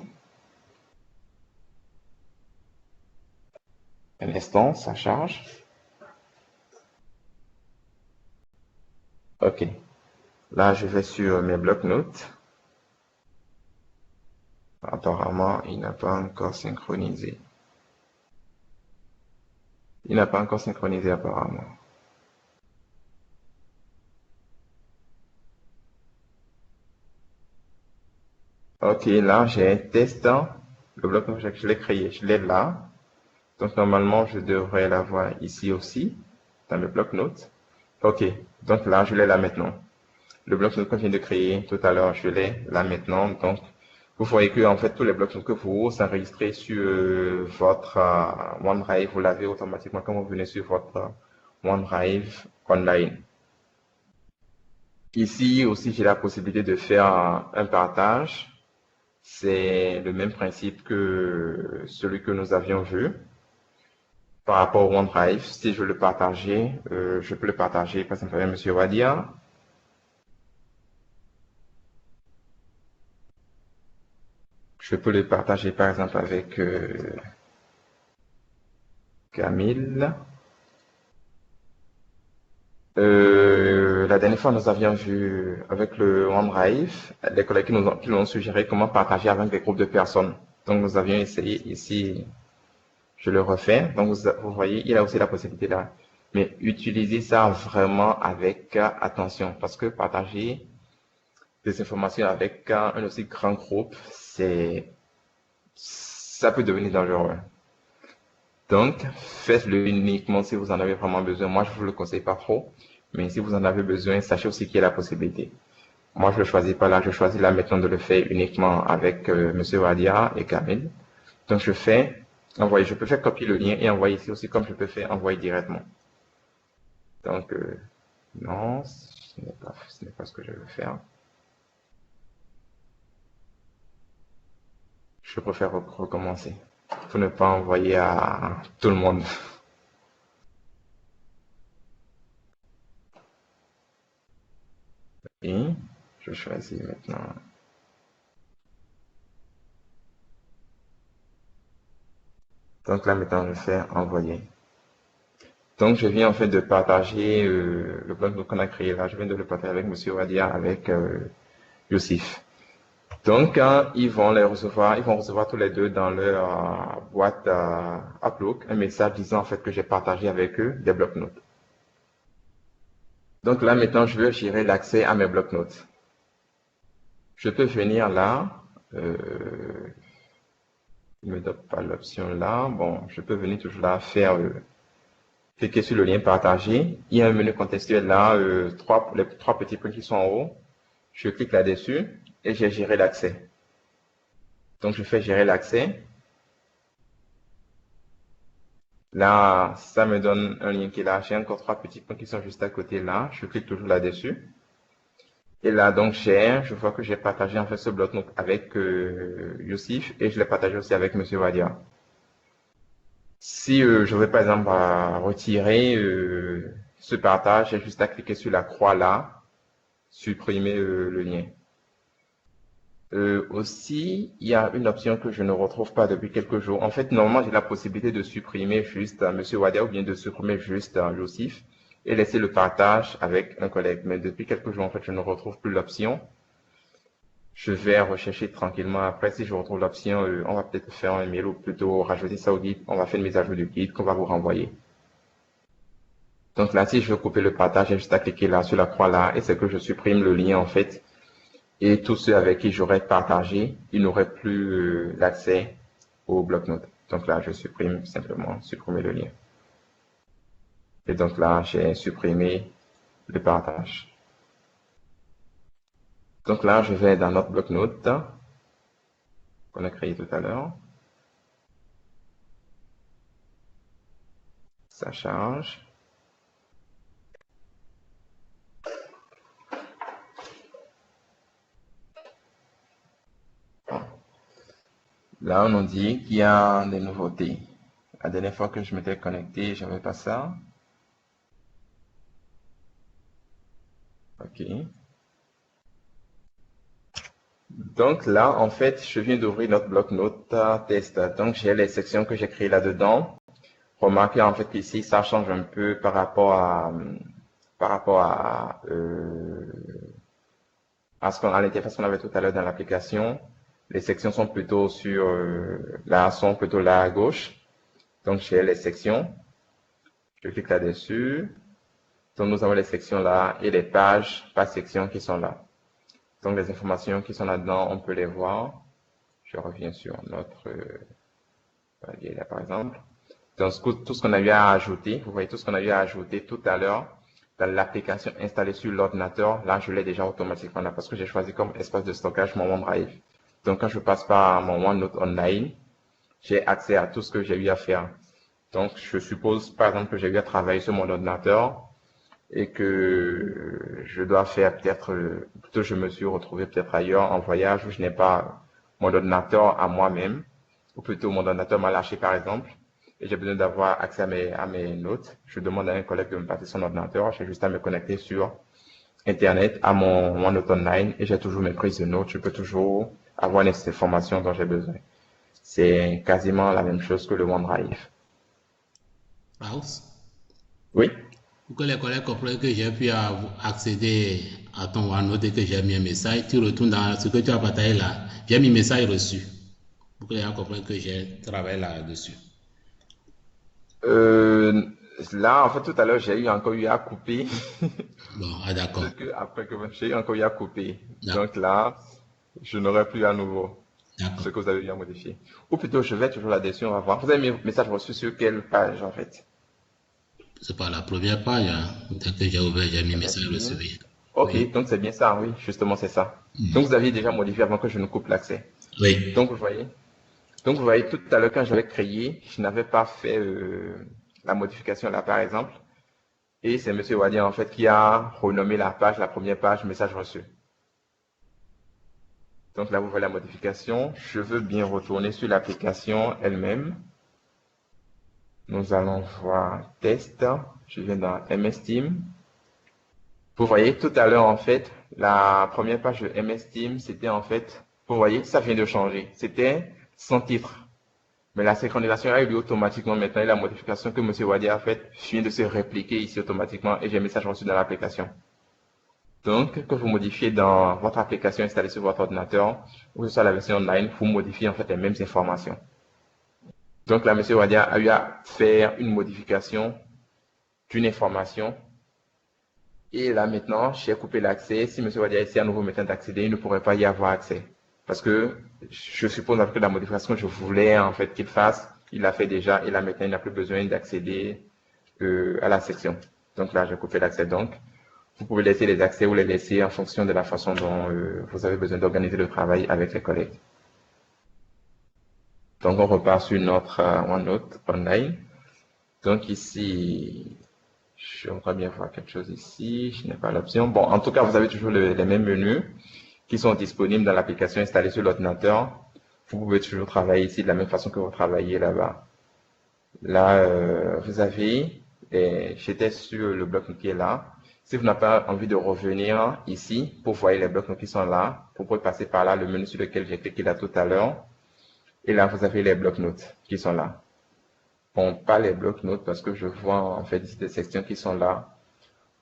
Un instant, ça charge. Ok. Là, je vais sur mes blocs-notes. Apparemment, il n'a pas encore synchronisé. Il n'a pas encore synchronisé apparemment. Ok, là, j'ai un test. Le bloc-notes, je l'ai créé. Je l'ai là. Donc, normalement, je devrais l'avoir ici aussi, dans le bloc-notes. Ok, donc là, je l'ai là maintenant. Le bloc-notes que je viens de créer tout à l'heure, je l'ai là maintenant. Donc, vous voyez que en fait tous les blocs que vous enregistrez sur votre OneDrive, vous l'avez automatiquement quand vous venez sur votre OneDrive online. Ici aussi, j'ai la possibilité de faire un partage. C'est le même principe que celui que nous avions vu par rapport au OneDrive. Si je veux le partager, je peux le partager par exemple avec M. Wadia. Je peux le partager par exemple avec Camille. La dernière fois, nous avions vu avec le OneDrive, les collègues qui nous ont suggéré comment partager avec des groupes de personnes. Donc, nous avions essayé ici, je le refais. Donc, vous voyez, il a aussi la possibilité là. Mais utilisez ça vraiment avec attention parce que partager des informations avec un aussi grand groupe, ça peut devenir dangereux. Donc, faites-le uniquement si vous en avez vraiment besoin. Moi, je ne vous le conseille pas trop, mais si vous en avez besoin, sachez aussi qu'il y a la possibilité. Moi, je ne le choisis pas là, je choisis là maintenant de le faire uniquement avec M. Wadia et Kamil. Donc, je fais envoyer. Je peux faire copier le lien et envoyer ici aussi, comme je peux faire envoyer directement. Donc, non, ce n'est pas ce que je veux faire. Je préfère recommencer pour ne pas envoyer à tout le monde. Et je choisis maintenant. Donc là maintenant je fais envoyer. Donc je viens en fait de partager le blog qu'on a créé là. Je viens de le partager avec M. Wadia, avec Youssif. Donc ils vont recevoir tous les deux dans leur boîte Outlook un message disant en fait que j'ai partagé avec eux des blocs-notes. Donc là maintenant je veux gérer l'accès à mes blocs-notes. Je peux venir là. Il ne me donne pas l'option là. Bon, je peux venir toujours là faire cliquer sur le lien partager. Il y a un menu contextuel là, les trois petits points qui sont en haut. Je clique là-dessus et j'ai géré l'accès. Donc, je fais gérer l'accès. Là, ça me donne un lien qui est là. J'ai encore trois petits points qui sont juste à côté là. Je clique toujours là-dessus. Et là, donc, je vois que j'ai partagé en fait ce bloc-notes avec Youssif et je l'ai partagé aussi avec M. Wadia. Si je veux par exemple retirer ce partage, j'ai juste à cliquer sur la croix là, supprimer le lien. Aussi, il y a une option que je ne retrouve pas depuis quelques jours. En fait, normalement, j'ai la possibilité de supprimer juste M. Wadia ou bien de supprimer juste Youssif et laisser le partage avec un collègue. Mais depuis quelques jours, en fait, je ne retrouve plus l'option. Je vais rechercher tranquillement. Après, si je retrouve l'option, on va peut-être faire un email ou plutôt rajouter ça au guide. On va faire une mise à jour du guide qu'on va vous renvoyer. Donc là, si je veux couper le partage, j'ai juste à cliquer là sur la croix là et c'est que je supprime le lien en fait. Et tous ceux avec qui j'aurais partagé, ils n'auraient plus l'accès au bloc-notes. Donc là, je supprime simplement, supprimer le lien. Et donc là, j'ai supprimé le partage. Donc là, je vais dans notre bloc-notes qu'on a créé tout à l'heure. Ça charge. Là, on nous dit qu'il y a des nouveautés. La dernière fois que je m'étais connecté, j'avais pas ça. OK. Donc là, en fait, je viens d'ouvrir notre bloc-notes test. Donc, j'ai les sections que j'ai créées là-dedans. Remarquez en fait qu'ici, ça change un peu par rapport à l'interface qu'on avait tout à l'heure dans l'application. Les sections sont plutôt sont plutôt là à gauche. Donc, j'ai les sections. Je clique là-dessus. Donc, nous avons les sections là et les pages par section qui sont là. Donc, les informations qui sont là-dedans, on peut les voir. Je reviens sur notre palier là, par exemple. Donc, tout ce qu'on a eu à ajouter, vous voyez tout ce qu'on a eu à ajouter tout à l'heure dans l'application installée sur l'ordinateur. Là, je l'ai déjà automatiquement là parce que j'ai choisi comme espace de stockage mon OneDrive. Donc, quand je passe par mon OneNote Online, j'ai accès à tout ce que j'ai eu à faire. Donc, je suppose, par exemple, que j'ai eu à travailler sur mon ordinateur et que je dois faire peut-être, plutôt je me suis retrouvé peut-être ailleurs en voyage où je n'ai pas mon ordinateur à moi-même, ou plutôt mon ordinateur m'a lâché par exemple, et j'ai besoin d'avoir accès à mes notes. Je demande à un collègue de me passer son ordinateur, j'ai juste à me connecter sur Internet à mon note online et j'ai toujours mes prises de notes, je peux toujours avoir les informations dont j'ai besoin. C'est quasiment la même chose que le OneDrive. House. Oui? Pour que les collègues comprennent que j'ai pu accéder à ton OneNote et que j'ai mis un message, tu retournes dans ce que tu as partagé là. J'ai mis message reçu. Pour que les gens comprennent que j'ai travaillé là-dessus. Euh, Là, en fait, tout à l'heure, j'ai eu encore eu à couper. Bon, d'accord. Après que j'ai eu encore eu à couper. D'accord. Donc là, je n'aurai plus à nouveau D'accord. ce que vous avez eu à modifier. Ou plutôt, je vais toujours là-dessus, on va voir. Vous avez mis un message reçu sur quelle page, en fait? C'est pas la première page. Hein. Dès que j'ai ouvert, j'ai mis message reçu. Admin. Oui. Oui. Ok, donc c'est bien ça, oui, justement, c'est ça. Mm. Donc vous aviez déjà modifié avant que je ne coupe l'accès. Oui. Donc vous voyez, tout à l'heure, quand j'avais créé, je n'avais pas fait la modification là, par exemple. Et c'est Monsieur Wadi, en fait, qui a renommé la page, la première page, message reçu. Donc là, vous voyez la modification. Je veux bien retourner sur l'application elle-même. Nous allons voir test. Je viens dans MS Team. Vous voyez, tout à l'heure, en fait, la première page de MS Team, c'était en fait, vous voyez, ça vient de changer. C'était sans titre. Mais la synchronisation a eu lieu automatiquement maintenant et la modification que M. Wadi a faite vient de se répliquer ici automatiquement et j'ai un message reçu dans l'application. Donc, que vous modifiez dans votre application installée sur votre ordinateur, ou que ce soit la version online, vous modifiez en fait les mêmes informations. Donc là, M. Wadi a eu à faire une modification d'une information. Et là maintenant, j'ai coupé l'accès. Si M. Wadi a essayé à nouveau maintenant d'accéder, il ne pourrait pas y avoir accès. Parce que je suppose que la modification que je voulais en fait qu'il fasse, il l'a fait déjà et là maintenant il n'a plus besoin d'accéder à la section. Donc là, j'ai coupé l'accès donc. Vous pouvez laisser les accès ou les laisser en fonction de la façon dont vous avez besoin d'organiser le travail avec les collègues. Donc on repart sur notre OneNote Online. Donc ici, j'aimerais bien voir quelque chose ici. Je n'ai pas l'option. Bon, en tout cas, vous avez toujours les mêmes menus qui sont disponibles dans l'application installée sur l'ordinateur. Vous pouvez toujours travailler ici de la même façon que vous travaillez là-bas. Là, vous avez, j'étais sur le bloc qui est là. Si vous n'avez pas envie de revenir ici pour voir les blocs qui sont là, vous pouvez passer par là, le menu sur lequel j'ai cliqué là tout à l'heure. Et là, vous avez les blocs-notes qui sont là. Bon, pas les blocs-notes parce que je vois en fait des sections qui sont là.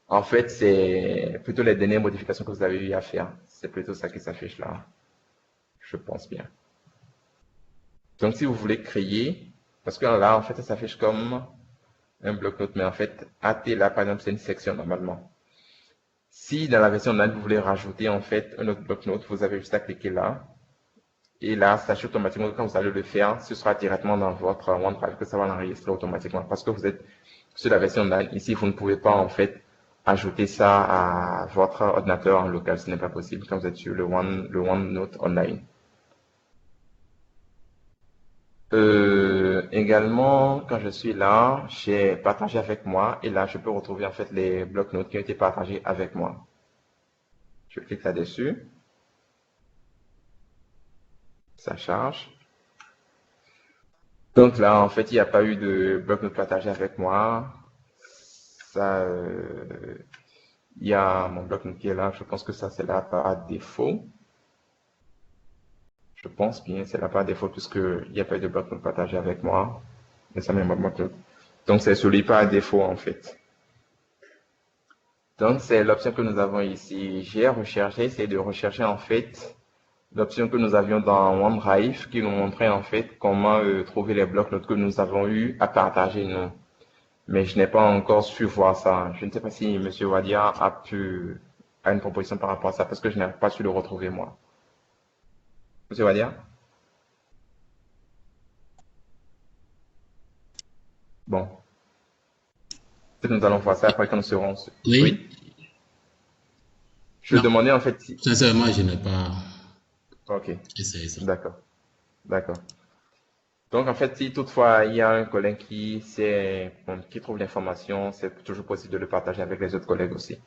En fait, c'est plutôt les dernières modifications que vous avez eu à faire. C'est plutôt ça qui s'affiche là. Je pense bien. Donc, si vous voulez créer, parce que là, en fait, ça s'affiche comme un bloc-notes, mais en fait, AT là, par exemple, c'est une section normalement. Si dans la version online, vous voulez rajouter en fait un autre bloc-notes, vous avez juste à cliquer là. Et là, sachez automatiquement que quand vous allez le faire, ce sera directement dans votre OneDrive que ça va l'enregistrer automatiquement. Parce que vous êtes sur la version online. Ici, vous ne pouvez pas en fait ajouter ça à votre ordinateur en local. Ce n'est pas possible quand vous êtes sur le OneNote Online. Également, quand je suis là, j'ai partagé avec moi et là, je peux retrouver en fait les blocs-notes qui ont été partagés avec moi. Je clique là-dessus. Ça charge. Donc là, en fait, il n'y a pas eu de bloc-notes partagé avec moi. Ça, il y a mon bloc-notes qui est là. Je pense que ça, c'est là par défaut. Je pense bien, c'est là par défaut puisqu'il n'y a pas eu de bloc-notes partagé avec moi. Mais ça met mon bloc-notes. Donc, c'est celui par défaut, en fait. Donc, c'est l'option que nous avons ici. J'ai recherché, essayé de rechercher, en fait, l'option que nous avions dans OneDrive qui nous montrait en fait comment trouver les blocs-notes que nous avons eu à partager nous. Mais je n'ai pas encore su voir ça. Je ne sais pas si M. Wadia a une proposition par rapport à ça parce que je n'ai pas su le retrouver moi. M. Wadia? Bon. Peut-être nous allons voir ça après quand nous serons. Oui. Je demandais en fait si. Sincèrement, je n'ai pas. Ok, Essaye ça. d'accord, d'accord. Donc, en fait, si toutefois il y a un collègue qui trouve l'information, c'est toujours possible de le partager avec les autres collègues aussi.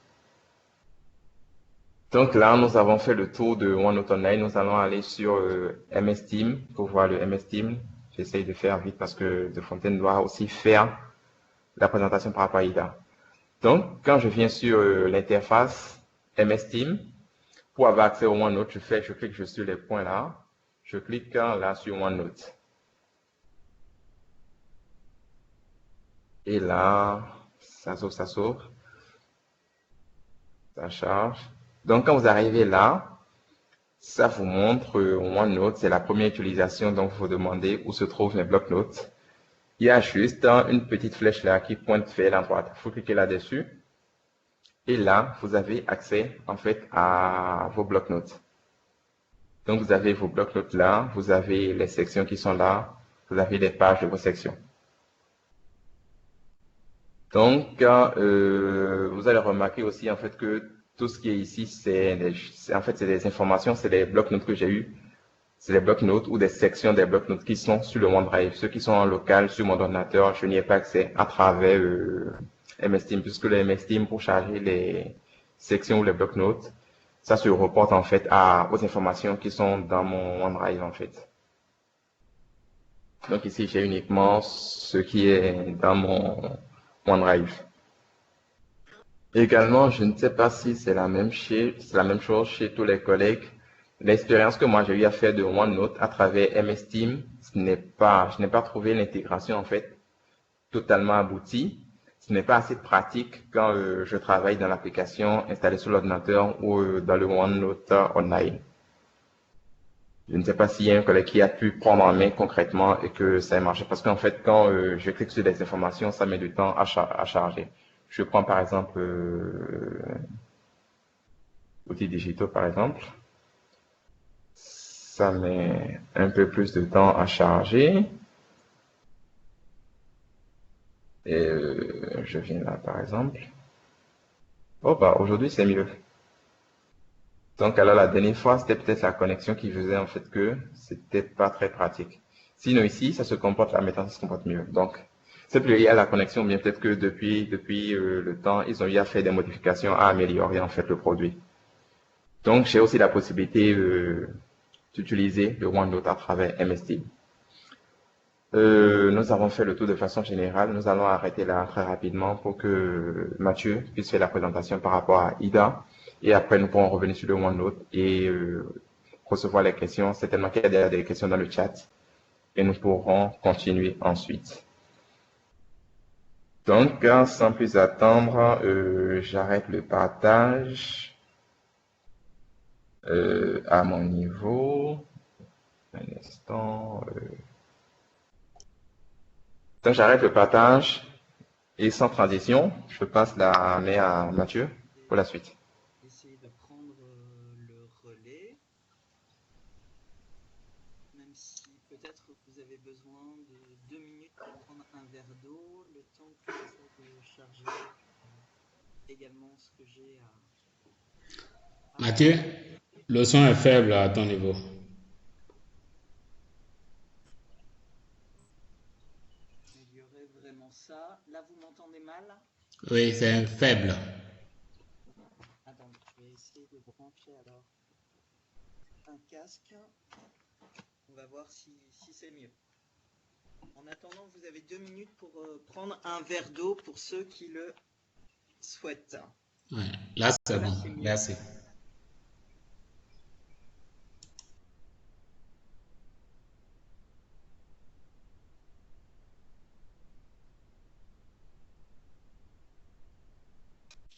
Donc là, nous avons fait le tour de OneNote Online. Nous allons aller sur MS Team pour voir le MS Team. J'essaye de faire vite parce que De Fontaine doit aussi faire la présentation par rapport à IDA. Donc, quand je viens sur l'interface MS Team, pour avoir accès au OneNote, je clique sur les points là. Je clique là sur OneNote. Et là, ça s'ouvre, ça charge. Donc, quand vous arrivez là, ça vous montre OneNote, c'est la première utilisation, donc vous demandez où se trouvent mes blocs-notes. Il y a juste une petite flèche là qui pointe vers la droite. Il faut cliquer là-dessus. Et là, vous avez accès en fait à vos blocs-notes. Donc, vous avez vos blocs-notes là, vous avez les sections qui sont là, vous avez les pages de vos sections. Donc, vous allez remarquer aussi en fait que tout ce qui est ici, c'est des informations, c'est des blocs-notes que j'ai eu. C'est des blocs-notes ou des sections des blocs-notes qui sont sur le OneDrive. Ceux qui sont en local sur mon ordinateur, je n'y ai pas accès à travers MS Team, puisque le MS Team, pour charger les sections ou les blocs-notes, ça se reporte en fait aux informations qui sont dans mon OneDrive en fait. Donc ici, j'ai uniquement ce qui est dans mon OneDrive. Également, je ne sais pas si c'est la même chose chez tous les collègues. L'expérience que moi j'ai eu à faire de OneNote à travers MS Team, je n'ai pas trouvé l'intégration en fait totalement aboutie. Ce n'est pas assez pratique quand je travaille dans l'application installée sur l'ordinateur ou dans le OneNote Online. Je ne sais pas s'il y a un collègue qui a pu prendre en main concrètement et que ça a marché. Parce qu'en fait, quand je clique sur des informations, ça met du temps à charger. Je prends par exemple outils digitaux par exemple. Ça met un peu plus de temps à charger. Et je viens là par exemple. Oh bah aujourd'hui c'est mieux. Donc alors la dernière fois c'était peut-être la connexion qui faisait en fait que c'était pas très pratique. Sinon ici ça se comporte là maintenant ça se comporte mieux. Donc c'est plus lié à la connexion, bien peut-être que depuis le temps ils ont eu à faire des modifications à améliorer en fait le produit. Donc j'ai aussi la possibilité d'utiliser le OneNote à travers MS Team. Nous avons fait le tour de façon générale. Nous allons arrêter là très rapidement pour que Mathieu puisse faire la présentation par rapport à IDA. Et après, nous pourrons revenir sur le OneNote et recevoir les questions. Certainement qu'il y a des questions dans le chat. Et nous pourrons continuer ensuite. Donc, sans plus attendre, j'arrête le partage à mon niveau. Un instant. Donc, j'arrête le partage et sans transition, je passe la main à Mathieu pour la suite. Essayez de prendre le relais, même si peut-être vous avez besoin de 2 minutes pour prendre un verre d'eau, le temps que j'essaie de charger également ce que j'ai à... Mathieu, le son est faible à ton niveau. améliorer vraiment ça. Là, vous m'entendez mal? Oui, c'est faible. Attends, je vais essayer de brancher alors un casque. On va voir si c'est mieux. En attendant, vous avez 2 minutes pour prendre un verre d'eau pour ceux qui le souhaitent. Ouais, là, c'est bon. Merci.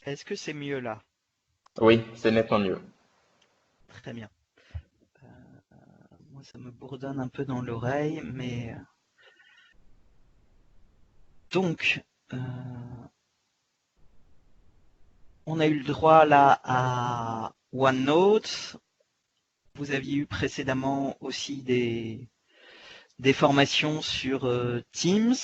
Est-ce que c'est mieux là? Oui, c'est nettement mieux. Très bien. Moi, ça me bourdonne un peu dans l'oreille, mais... Donc, on a eu le droit là à OneNote. Vous aviez eu précédemment aussi des formations sur Teams,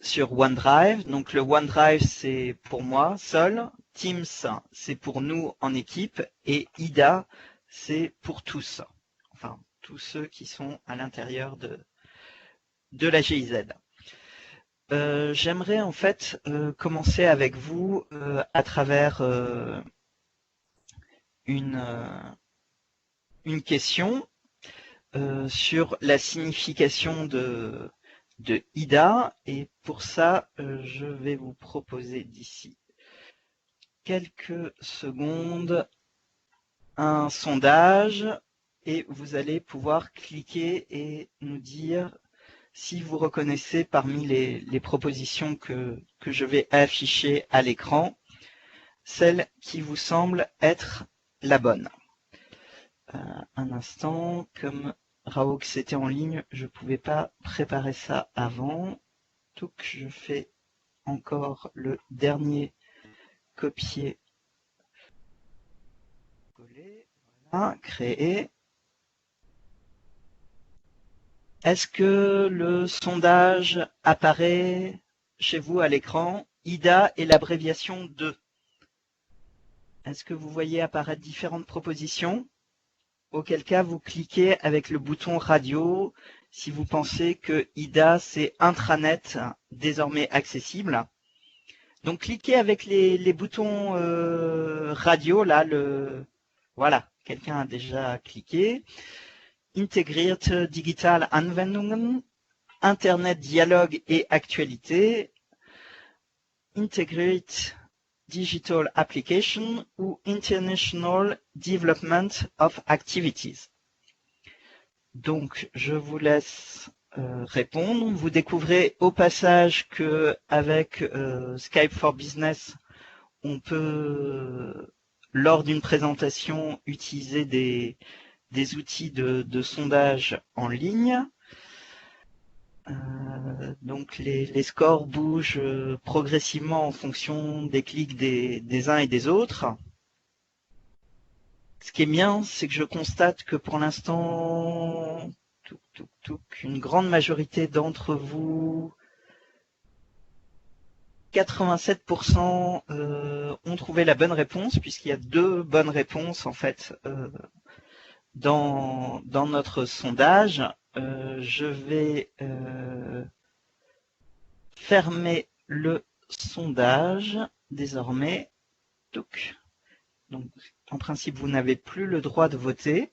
sur OneDrive. Donc le OneDrive, c'est pour moi seul. Teams, c'est pour nous en équipe. Et IDA, c'est pour tous, enfin tous ceux qui sont à l'intérieur de la GIZ. J'aimerais en fait commencer avec vous à travers une question sur la signification de IDA, et pour ça je vais vous proposer d'ici quelques secondes un sondage et vous allez pouvoir cliquer et nous dire si vous reconnaissez parmi les propositions que je vais afficher à l'écran celle qui vous semble être la bonne. Un instant, comme Raoux était en ligne, je ne pouvais pas préparer ça avant. Donc je fais encore le dernier copier-coller. Voilà, créer. Est-ce que le sondage apparaît chez vous à l'écran? IDA est l'abréviation de. Est-ce que vous voyez apparaître différentes propositions? Auquel cas, vous cliquez avec le bouton radio si vous pensez que IDA, c'est intranet désormais accessible. Donc, cliquez avec les boutons radio, là, voilà, quelqu'un a déjà cliqué. Integrierte Digital Anwendungen, Internet Dialogue et Actualité, Integrate Digital Application ou International Development of Activities. Donc, je vous laisse répondre. Vous découvrez au passage que avec Skype for Business, on peut, lors d'une présentation, utiliser des outils de sondage en ligne. Donc les scores bougent progressivement en fonction des clics des uns et des autres. Ce qui est bien, c'est que je constate que pour l'instant, une grande majorité d'entre vous, 87% ont trouvé la bonne réponse, puisqu'il y a 2 bonnes réponses en fait dans notre sondage. Je vais fermer le sondage désormais. Donc, en principe, vous n'avez plus le droit de voter.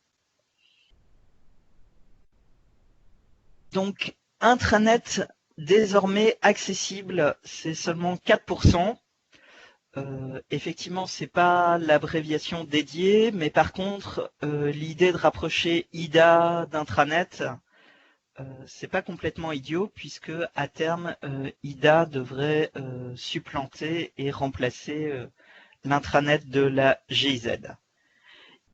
Donc, intranet désormais accessible, c'est seulement 4%. Effectivement, c'est pas l'abréviation dédiée, mais par contre, l'idée de rapprocher IDA d'intranet, c'est pas complètement idiot, puisque à terme, IDA devrait supplanter et remplacer l'intranet de la GIZ.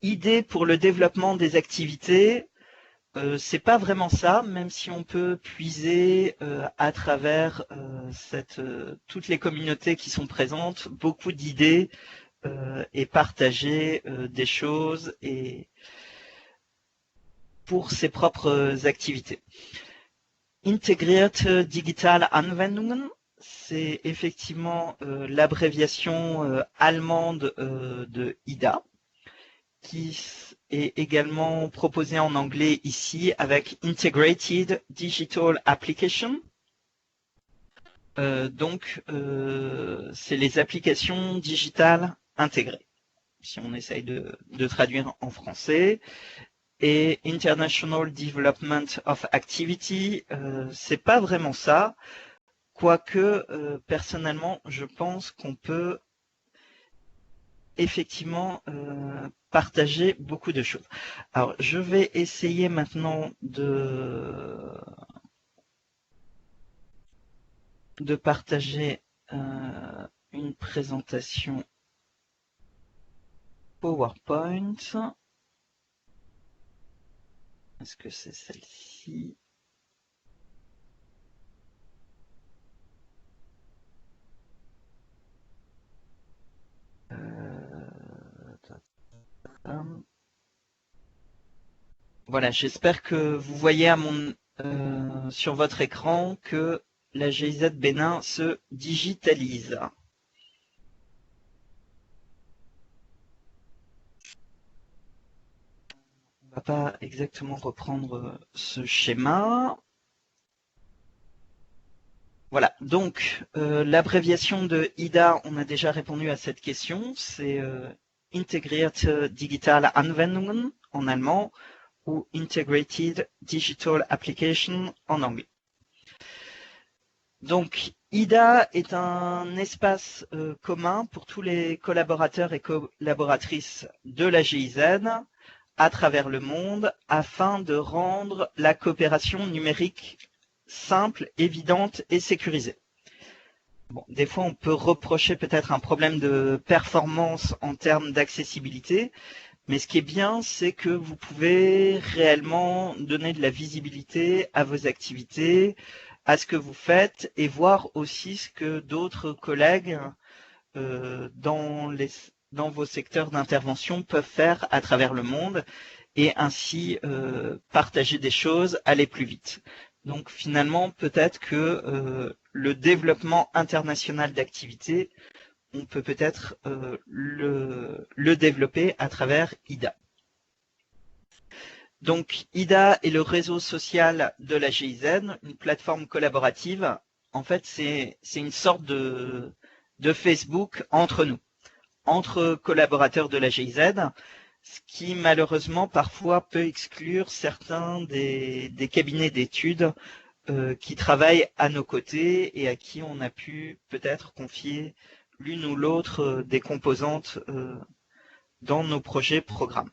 Idée pour le développement des activités, c'est pas vraiment ça, même si on peut puiser à travers toutes les communautés qui sont présentes, beaucoup d'idées et partager des choses et pour ses propres activités. Integrierte Digital Anwendungen, c'est effectivement l'abréviation allemande de IDA, qui est également proposée en anglais ici avec Integrated Digital Application. Donc, c'est les applications digitales intégrées, si on essaye de traduire en français. Et International Development of Activity, c'est pas vraiment ça, quoique personnellement, je pense qu'on peut effectivement partager beaucoup de choses. Alors, je vais essayer maintenant de partager une présentation PowerPoint. Est-ce que c'est celle-ci? Voilà, j'espère que vous voyez à sur votre écran que la GIZ Bénin se digitalise. On va pas exactement reprendre ce schéma. Voilà, donc l'abréviation de IDA, on a déjà répondu à cette question, c'est Integrierte Digitale Anwendungen en allemand ou Integrated Digital Application en anglais. Donc IDA est un espace commun pour tous les collaborateurs et collaboratrices de la GIZ à travers le monde afin de rendre la coopération numérique simple, évidente et sécurisée. Bon, des fois, on peut reprocher peut-être un problème de performance en termes d'accessibilité, mais ce qui est bien, c'est que vous pouvez réellement donner de la visibilité à vos activités, à ce que vous faites, et voir aussi ce que d'autres collègues dans vos secteurs d'intervention peuvent faire à travers le monde, et ainsi partager des choses, aller plus vite. Donc finalement, peut-être que le développement international d'activités, on peut peut-être le développer à travers IDA. Donc IDA est le réseau social de la GIZ, une plateforme collaborative. En fait, c'est une sorte de Facebook entre nous, entre collaborateurs de la GIZ, ce qui malheureusement parfois peut exclure certains des cabinets d'études qui travaillent à nos côtés et à qui on a pu peut-être confier l'une ou l'autre des composantes dans nos projets programmes.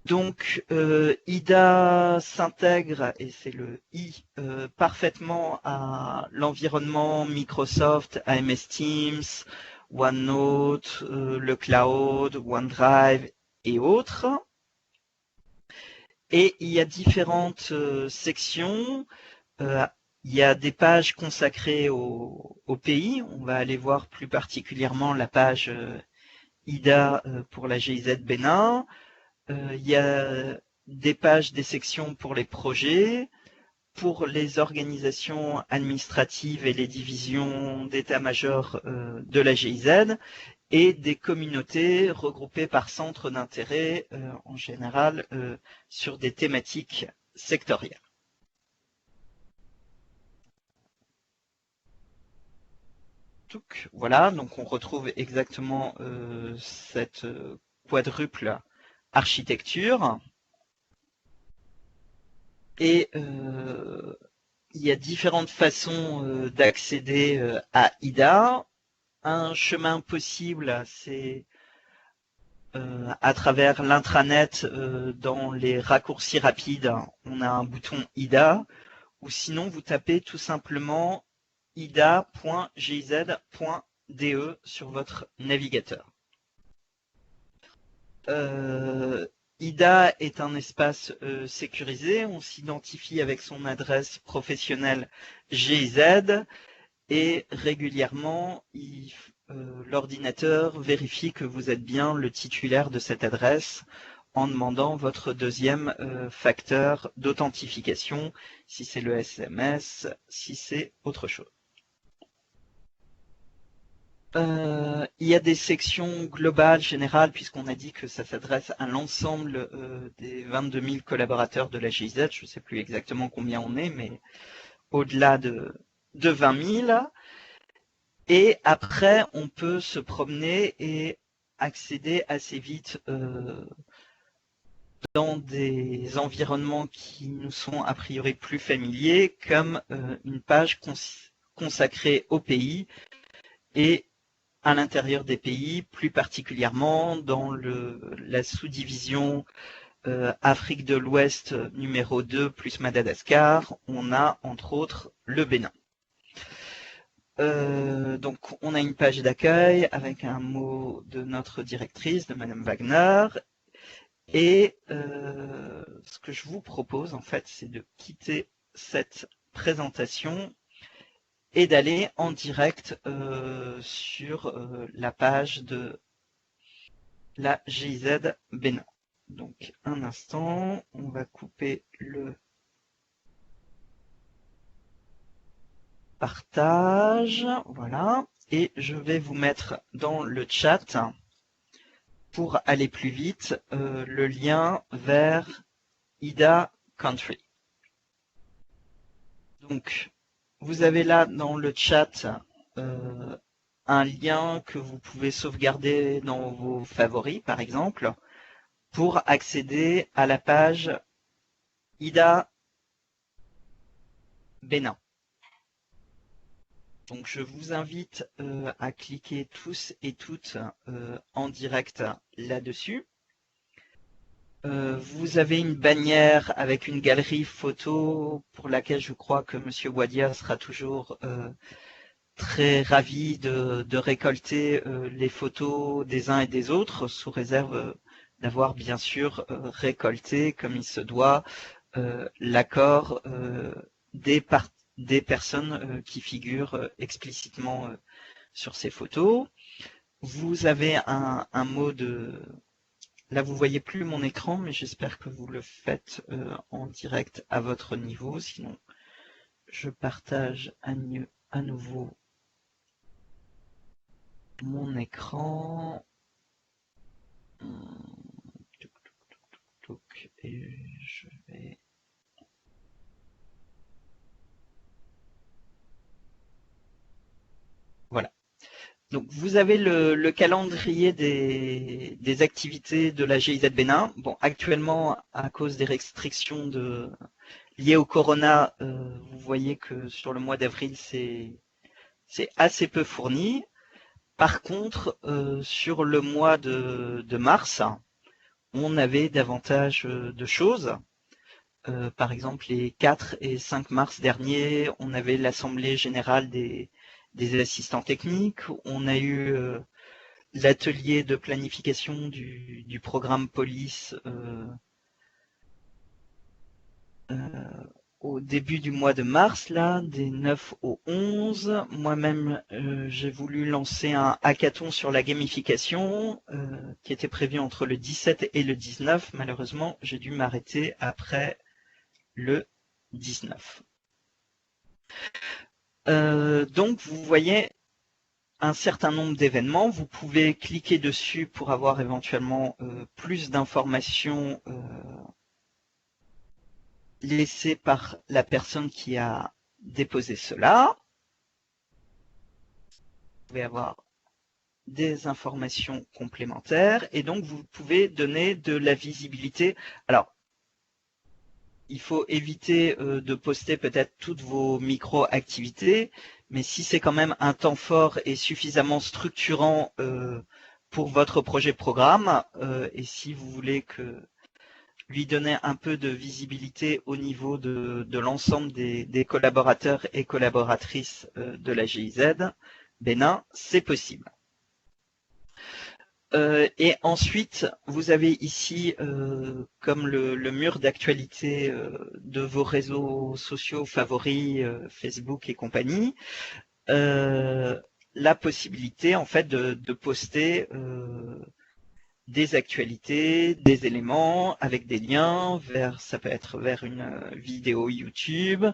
Donc IDA s'intègre, et c'est le I, parfaitement à l'environnement Microsoft, AMS Teams, OneNote, le cloud, OneDrive et autres. Et il y a différentes sections. Il y a des pages consacrées au pays. On va aller voir plus particulièrement la page IDA pour la GIZ Bénin. Il y a des pages, des sections pour les projets, pour les organisations administratives et les divisions d'état-major de la GIZ, et des communautés regroupées par centre d'intérêt, en général sur des thématiques sectorielles. Voilà, donc on retrouve exactement cette quadruple architecture. Et il y a différentes façons d'accéder à IDA. Un chemin possible, c'est à travers l'intranet, dans les raccourcis rapides, on a un bouton IDA, ou sinon vous tapez tout simplement ida.giz.de sur votre navigateur. IDA est un espace sécurisé, on s'identifie avec son adresse professionnelle GIZ et régulièrement l'ordinateur vérifie que vous êtes bien le titulaire de cette adresse en demandant votre deuxième facteur d'authentification, si c'est le SMS, si c'est autre chose. Il y a des sections globales, générales, puisqu'on a dit que ça s'adresse à l'ensemble des 22 000 collaborateurs de la GIZ. Je ne sais plus exactement combien on est, mais au-delà de 20 000. Et après, on peut se promener et accéder assez vite dans des environnements qui nous sont a priori plus familiers, comme une page consacrée au pays et à l'intérieur des pays, plus particulièrement dans la sous-division Afrique de l'Ouest numéro 2 plus Madagascar, on a entre autres le Bénin. Donc on a une page d'accueil avec un mot de notre directrice, de Madame Wagner, et ce que je vous propose en fait, c'est de quitter cette présentation et d'aller en direct sur la page de la GIZ Bénin. Donc un instant, on va couper le partage, voilà, et je vais vous mettre dans le chat pour aller plus vite, le lien vers IDA Country. Donc, vous avez là dans le chat un lien que vous pouvez sauvegarder dans vos favoris, par exemple, pour accéder à la page IDA Bénin. Donc je vous invite à cliquer tous et toutes en direct là-dessus. Vous avez une bannière avec une galerie photo pour laquelle je crois que Monsieur Wadia sera toujours très ravi de récolter les photos des uns et des autres, sous réserve d'avoir bien sûr récolté, comme il se doit, l'accord des personnes qui figurent explicitement sur ces photos. Vous avez un mot de... Là, vous voyez plus mon écran, mais j'espère que vous le faites en direct à votre niveau. Sinon, je partage à nouveau mon écran. Et je vais... Voilà. Donc vous avez le calendrier des activités de la GIZ Bénin. Bon, actuellement, à cause des restrictions liées au corona, vous voyez que sur le mois d'avril, c'est assez peu fourni. Par contre, sur le mois de mars, on avait davantage de choses. Par exemple, les 4 et 5 mars derniers, on avait l'Assemblée générale des assistants techniques. On a eu l'atelier de planification du programme police au début du mois de mars, là, des 9 au 11. Moi-même, j'ai voulu lancer un hackathon sur la gamification qui était prévu entre le 17 et le 19. Malheureusement, j'ai dû m'arrêter après le 19. Donc, vous voyez un certain nombre d'événements. Vous pouvez cliquer dessus pour avoir éventuellement plus d'informations laissées par la personne qui a déposé cela. Vous pouvez avoir des informations complémentaires et donc vous pouvez donner de la visibilité. Alors, il faut éviter de poster peut-être toutes vos micro-activités, mais si c'est quand même un temps fort et suffisamment structurant pour votre projet programme, et si vous voulez lui donner un peu de visibilité au niveau de l'ensemble des collaborateurs et collaboratrices de la GIZ Bénin, c'est possible. Et ensuite, vous avez ici, comme le mur d'actualité de vos réseaux sociaux favoris, Facebook et compagnie, la possibilité en fait de poster des actualités, des éléments avec des liens vers, ça peut être vers une vidéo YouTube.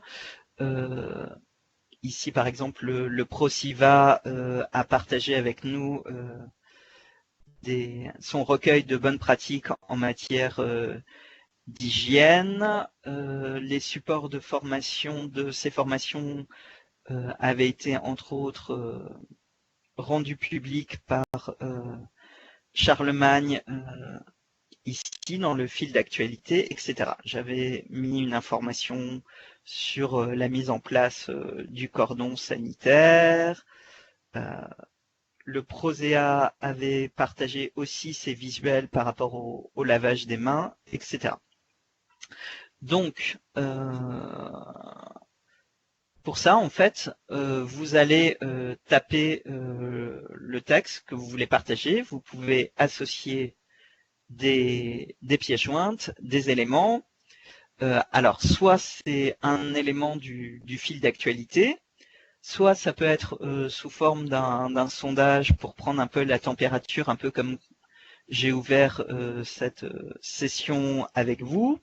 Ici, par exemple, le ProSiva a partagé avec nous son recueil de bonnes pratiques en matière d'hygiène. Les supports de formation de ces formations avaient été entre autres rendus publics par Charlemagne ici dans le fil d'actualité, etc. J'avais mis une information sur la mise en place du cordon sanitaire. Le Prosea avait partagé aussi ses visuels par rapport au lavage des mains, etc. Donc, pour ça, en fait, vous allez taper le texte que vous voulez partager. Vous pouvez associer des pièces jointes, des éléments. Alors, soit c'est un élément du fil d'actualité, soit ça peut être sous forme d'un sondage pour prendre un peu la température, un peu comme j'ai ouvert cette session avec vous.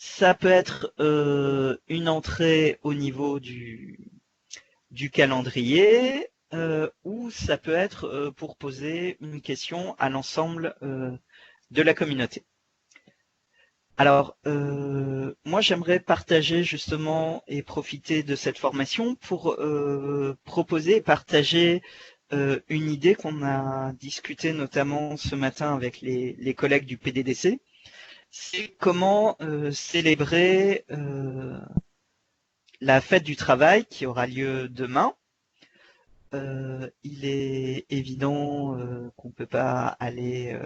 Ça peut être une entrée au niveau du calendrier. ou ça peut être pour poser une question à l'ensemble de la communauté. Alors, moi j'aimerais partager justement et profiter de cette formation pour proposer et partager une idée qu'on a discutée notamment ce matin avec les collègues du PDDC. C'est comment célébrer la fête du travail qui aura lieu demain. Il est évident qu'on ne peut pas aller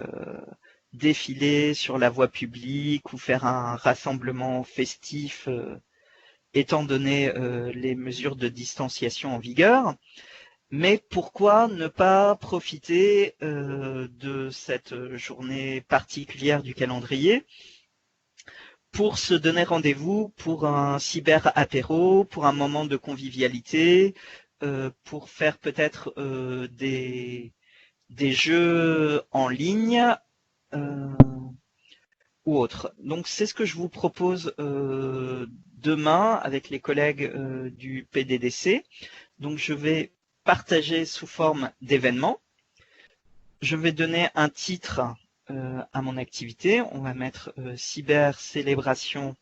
défiler sur la voie publique ou faire un rassemblement festif étant donné les mesures de distanciation en vigueur. Mais pourquoi ne pas profiter de cette journée particulière du calendrier pour se donner rendez-vous pour un cyber apéro, pour un moment de convivialité, pour faire peut-être des jeux en ligne ou autre. Donc c'est ce que je vous propose demain avec les collègues du PDDC. Donc je vais partager sous forme d'événements. Je vais donner un titre à mon activité. On va mettre cyber célébration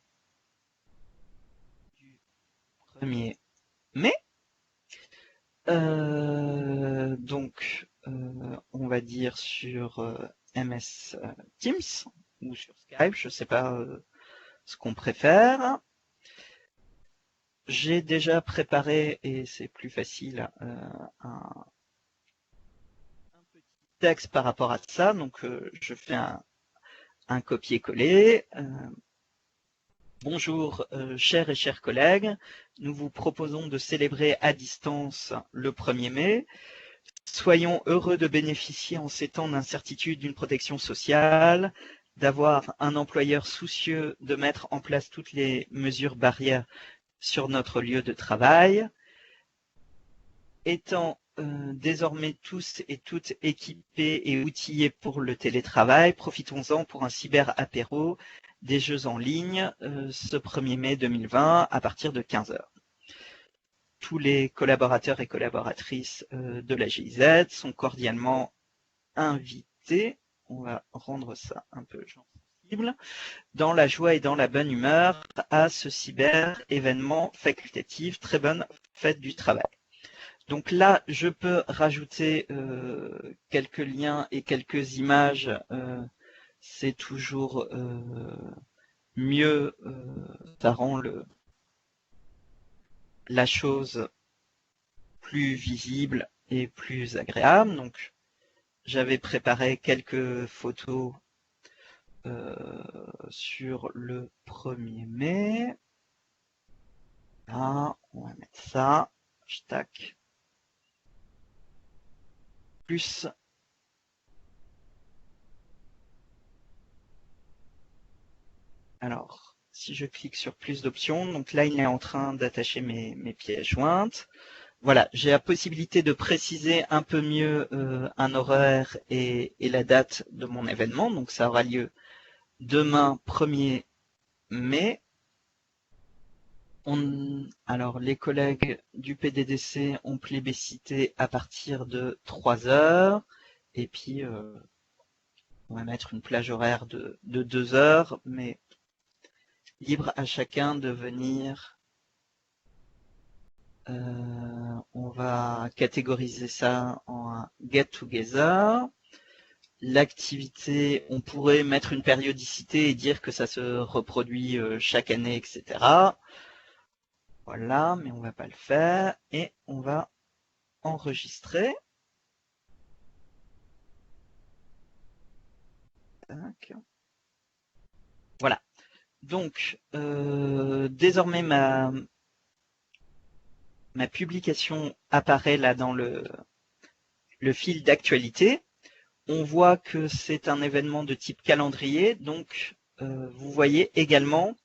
du 1er mai. Donc on va dire sur MS Teams ou sur Skype, je ne sais pas ce qu'on préfère. J'ai déjà préparé, et c'est plus facile, un petit texte par rapport à ça, donc je fais un copier-coller. Bonjour chers et chers collègues, nous vous proposons de célébrer à distance le 1er mai. Soyons heureux de bénéficier en ces temps d'incertitude d'une protection sociale, d'avoir un employeur soucieux de mettre en place toutes les mesures barrières sur notre lieu de travail. Étant désormais tous et toutes équipés et outillés pour le télétravail, profitons-en pour un cyber apéro des jeux en ligne ce 1er mai 2020 à partir de 15h. Tous les collaborateurs et collaboratrices de la GIZ sont cordialement invités. On va rendre ça un peu sensible. Dans la joie et dans la bonne humeur à ce cyber événement facultatif. Très bonne fête du travail. Donc là, je peux rajouter quelques liens et quelques images. C'est toujours mieux. Ça rend la chose plus visible et plus agréable. Donc, j'avais préparé quelques photos sur le 1er mai. Là, on va mettre ça. Tac. Plus. Alors, si je clique sur plus d'options, donc là, il est en train d'attacher mes pièces jointes. Voilà, j'ai la possibilité de préciser un peu mieux un horaire et la date de mon événement. Donc, ça aura lieu demain 1er mai. Alors, les collègues du PDDC ont plébiscité à partir de 3h. Et puis, on va mettre une plage horaire de 2h, mais libre à chacun de venir. On va catégoriser ça en get together. L'activité, on pourrait mettre une périodicité et dire que ça se reproduit chaque année, etc. Voilà, mais on va pas le faire. Et on va enregistrer. Tac. Voilà. Donc, désormais, ma publication apparaît là dans le fil d'actualité. On voit que c'est un événement de type calendrier, donc vous voyez également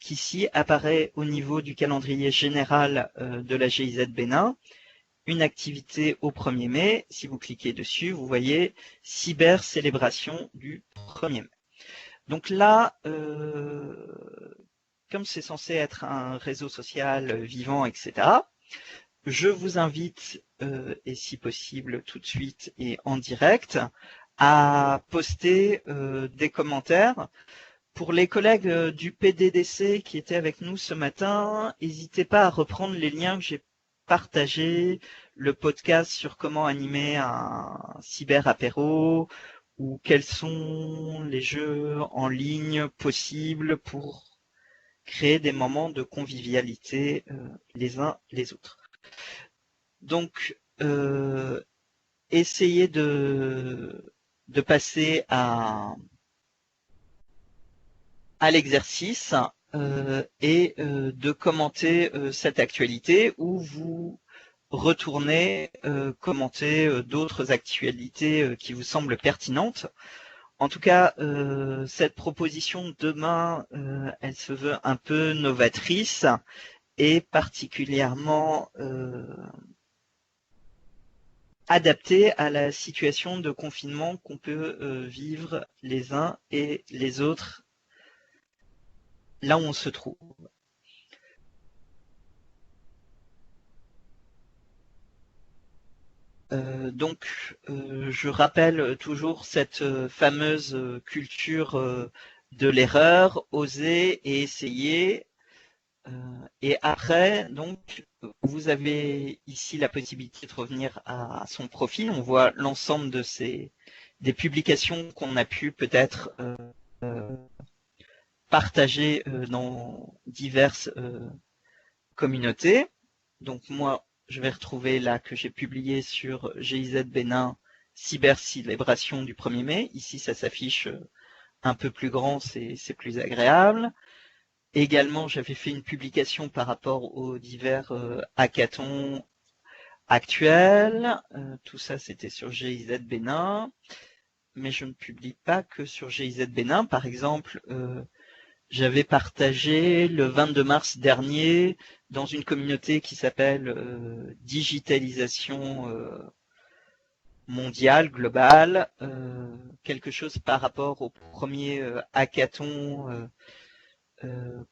qu'ici apparaît au niveau du calendrier général de la GIZ Bénin une activité au 1er mai. Si vous cliquez dessus, vous voyez cyber célébration du 1er mai. Donc là, comme c'est censé être un réseau social vivant, etc., je vous invite et si possible tout de suite et en direct, à poster des commentaires. Pour les collègues du PDDC qui étaient avec nous ce matin, n'hésitez pas à reprendre les liens que j'ai partagés, le podcast sur comment animer un cyber apéro, ou quels sont les jeux en ligne possibles pour créer des moments de convivialité les uns les autres. Donc, essayez de passer à l'exercice et de commenter cette actualité, ou vous retournez commenter d'autres actualités qui vous semblent pertinentes. En tout cas, cette proposition de demain, elle se veut un peu novatrice et particulièrement adaptée à la situation de confinement qu'on peut vivre les uns et les autres là où on se trouve. Donc, je rappelle toujours cette fameuse culture de l'erreur, oser et essayer. Et après, donc, vous avez ici la possibilité de revenir à son profil. On voit l'ensemble de des publications qu'on a pu peut-être partager dans diverses communautés. Donc moi, je vais retrouver là que j'ai publié sur GIZ Bénin, cyber-célébration du 1er mai. Ici, ça s'affiche un peu plus grand, c'est plus agréable. Également, j'avais fait une publication par rapport aux divers hackathons actuels. Tout ça, c'était sur GIZ Bénin. Mais je ne publie pas que sur GIZ Bénin. Par exemple, j'avais partagé le 22 mars dernier dans une communauté qui s'appelle Digitalisation mondiale, globale, quelque chose par rapport au premier hackathon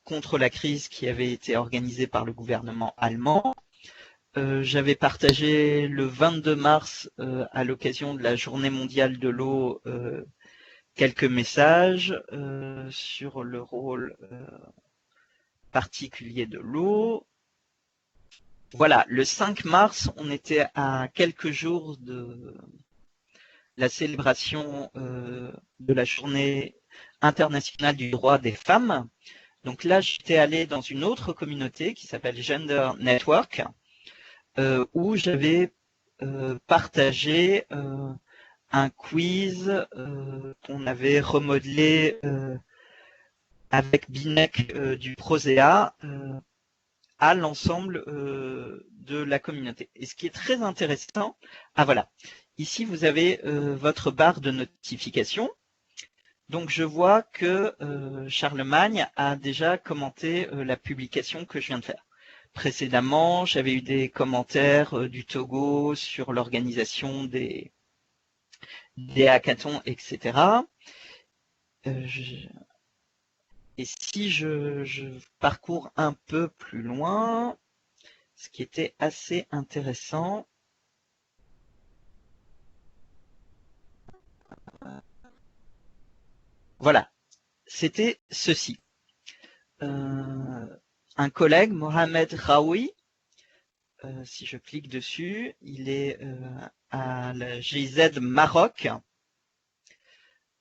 contre la crise qui avait été organisé par le gouvernement allemand. J'avais partagé le 22 mars à l'occasion de la journée mondiale de l'eau quelques messages sur le rôle particulier de l'eau. Voilà, le 5 mars, on était à quelques jours de la célébration de la journée internationale du droit des femmes. Donc là, j'étais allé dans une autre communauté qui s'appelle Gender Network, où j'avais partagé un quiz qu'on avait remodelé avec Binek du Prosea à l'ensemble de la communauté. Et ce qui est très intéressant, voilà, ici vous avez votre barre de notification. Donc je vois que Charlemagne a déjà commenté la publication que je viens de faire. Précédemment, j'avais eu des commentaires du Togo sur l'organisation des hackathons, etc. Et si je parcours un peu plus loin, ce qui était assez intéressant, voilà, c'était ceci. Un collègue, Mohamed Raoui, si je clique dessus, il est à la GIZ Maroc,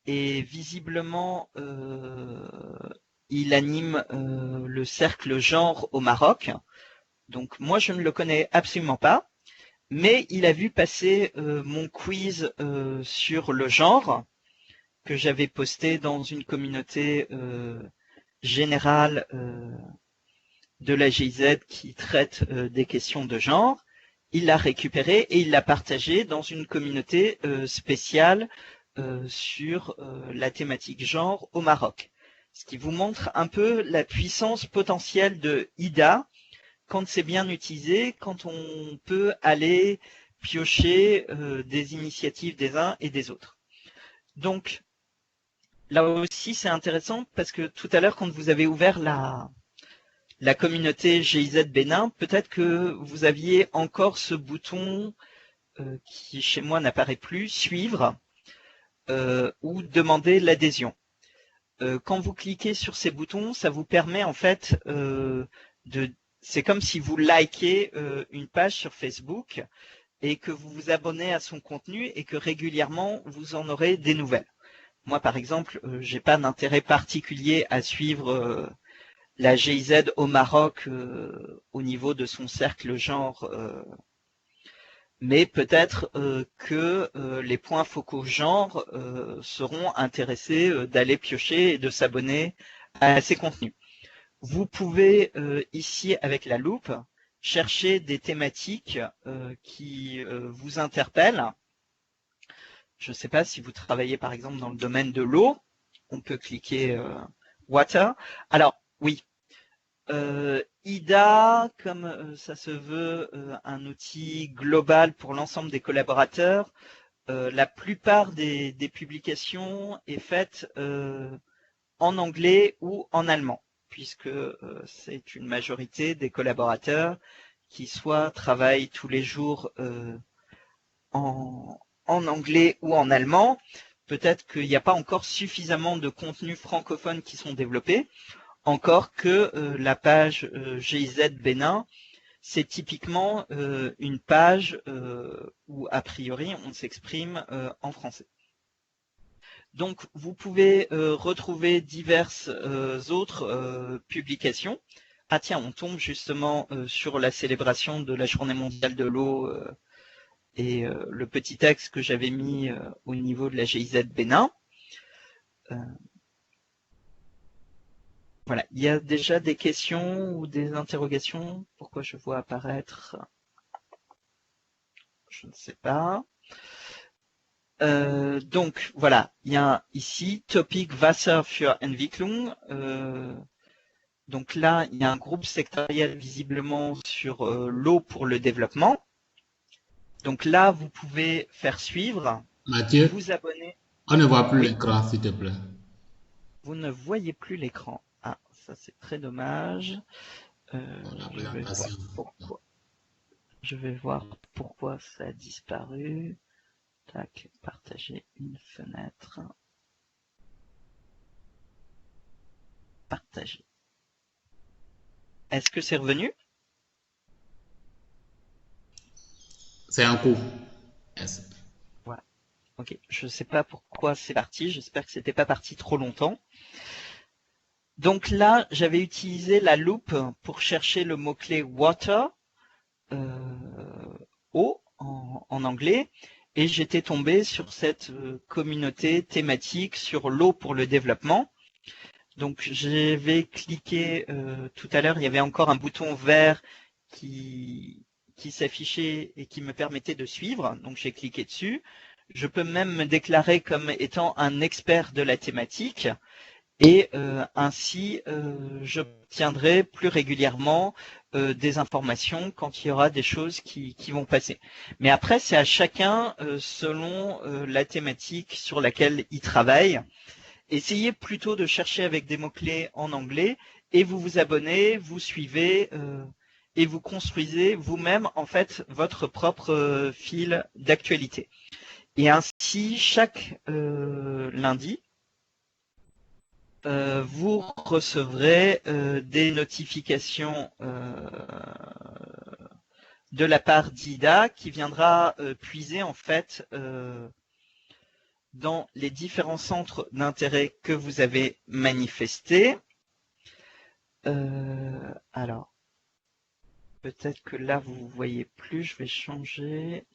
et visiblement il anime le cercle genre au Maroc. Donc moi je ne le connais absolument pas, mais il a vu passer mon quiz sur le genre que j'avais posté dans une communauté générale de la GIZ qui traite des questions de genre. Il l'a récupéré et il l'a partagé dans une communauté spéciale sur la thématique genre au Maroc. Ce qui vous montre un peu la puissance potentielle de IDA quand c'est bien utilisé, quand on peut aller piocher des initiatives des uns et des autres. Donc, là aussi, c'est intéressant parce que tout à l'heure, quand vous avez ouvert la communauté GIZ Bénin, peut-être que vous aviez encore ce bouton qui chez moi n'apparaît plus, suivre ou demander l'adhésion. Quand vous cliquez sur ces boutons, ça vous permet en fait c'est comme si vous likez une page sur Facebook et que vous vous abonnez à son contenu et que régulièrement vous en aurez des nouvelles. Moi par exemple, j'ai pas d'intérêt particulier à suivre la GIZ au Maroc au niveau de son cercle genre, mais peut-être que les points focaux genre seront intéressés d'aller piocher et de s'abonner à ces contenus. Vous pouvez ici avec la loupe chercher des thématiques qui vous interpellent. Je ne sais pas si vous travaillez par exemple dans le domaine de l'eau, on peut cliquer Water. Alors oui, IDA, comme ça se veut un outil global pour l'ensemble des collaborateurs, la plupart des publications est faite en anglais ou en allemand, puisque c'est une majorité des collaborateurs qui soit travaillent tous les jours en anglais ou en allemand. Peut-être qu'il n'y a pas encore suffisamment de contenus francophones qui sont développés, encore que la page GIZ Bénin, c'est typiquement une page où a priori on s'exprime en français. Donc vous pouvez retrouver diverses autres publications. Ah tiens, on tombe justement sur la célébration de la Journée mondiale de l'eau et le petit texte que j'avais mis au niveau de la GIZ Bénin. Voilà, il y a déjà des questions ou des interrogations. Pourquoi je vois apparaître? Je ne sais pas. Donc voilà, il y a ici Topic Wasser für Entwicklung. Donc là, il y a un groupe sectoriel visiblement sur l'eau pour le développement. Donc là, vous pouvez faire suivre, Mathieu, vous abonner. on ne voit plus Oui. l'écran, s'il te plaît. Vous ne voyez plus l'écran. Ah, ça c'est très dommage. Je vais voir pourquoi. Je vais voir pourquoi ça a disparu. Tac, partager une fenêtre. Partager. Est-ce que c'est revenu? C'est en cours. Yes. Voilà. Ok, je ne sais pas pourquoi c'est parti. J'espère que c'était pas parti trop longtemps. Donc là, j'avais utilisé la loupe pour chercher le mot-clé water, eau en anglais, et j'étais tombé sur cette communauté thématique sur l'eau pour le développement. Donc j'avais cliqué tout à l'heure, il y avait encore un bouton vert qui s'affichait et qui me permettait de suivre. Donc j'ai cliqué dessus. Je peux même me déclarer comme étant un expert de la thématique et ainsi j'obtiendrai plus régulièrement des informations quand il y aura des choses qui vont passer. Mais après, c'est à chacun selon la thématique sur laquelle il travaille. Essayez plutôt de chercher avec des mots-clés en anglais et vous vous abonnez, vous suivez et vous construisez vous-même en fait votre propre fil d'actualité. Et ainsi, chaque lundi, vous recevrez des notifications de la part d'IDA qui viendra puiser en fait dans les différents centres d'intérêt que vous avez manifestés. Alors, peut-être que là vous ne voyez plus, je vais changer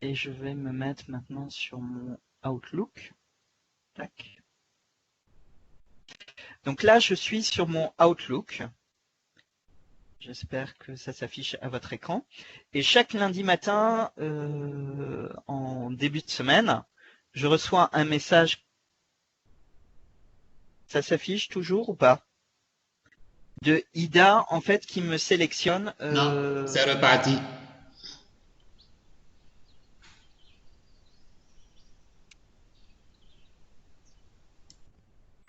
et je vais me mettre maintenant sur mon Outlook. Tac. Donc là, je suis sur mon Outlook. J'espère que ça s'affiche à votre écran. Et chaque lundi matin, en début de semaine, je reçois un message. Ça s'affiche toujours ou pas? De IDA, en fait, qui me sélectionne. Non, c'est reparti.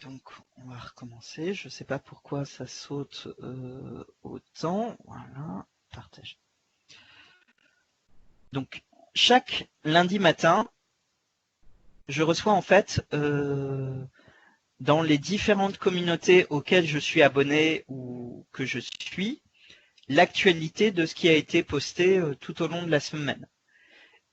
Donc, on on va recommencer. Je ne sais pas pourquoi ça saute autant. Voilà, partage. Donc, chaque lundi matin, je reçois en fait dans les différentes communautés auxquelles je suis abonné ou que je suis, l'actualité de ce qui a été posté tout au long de la semaine.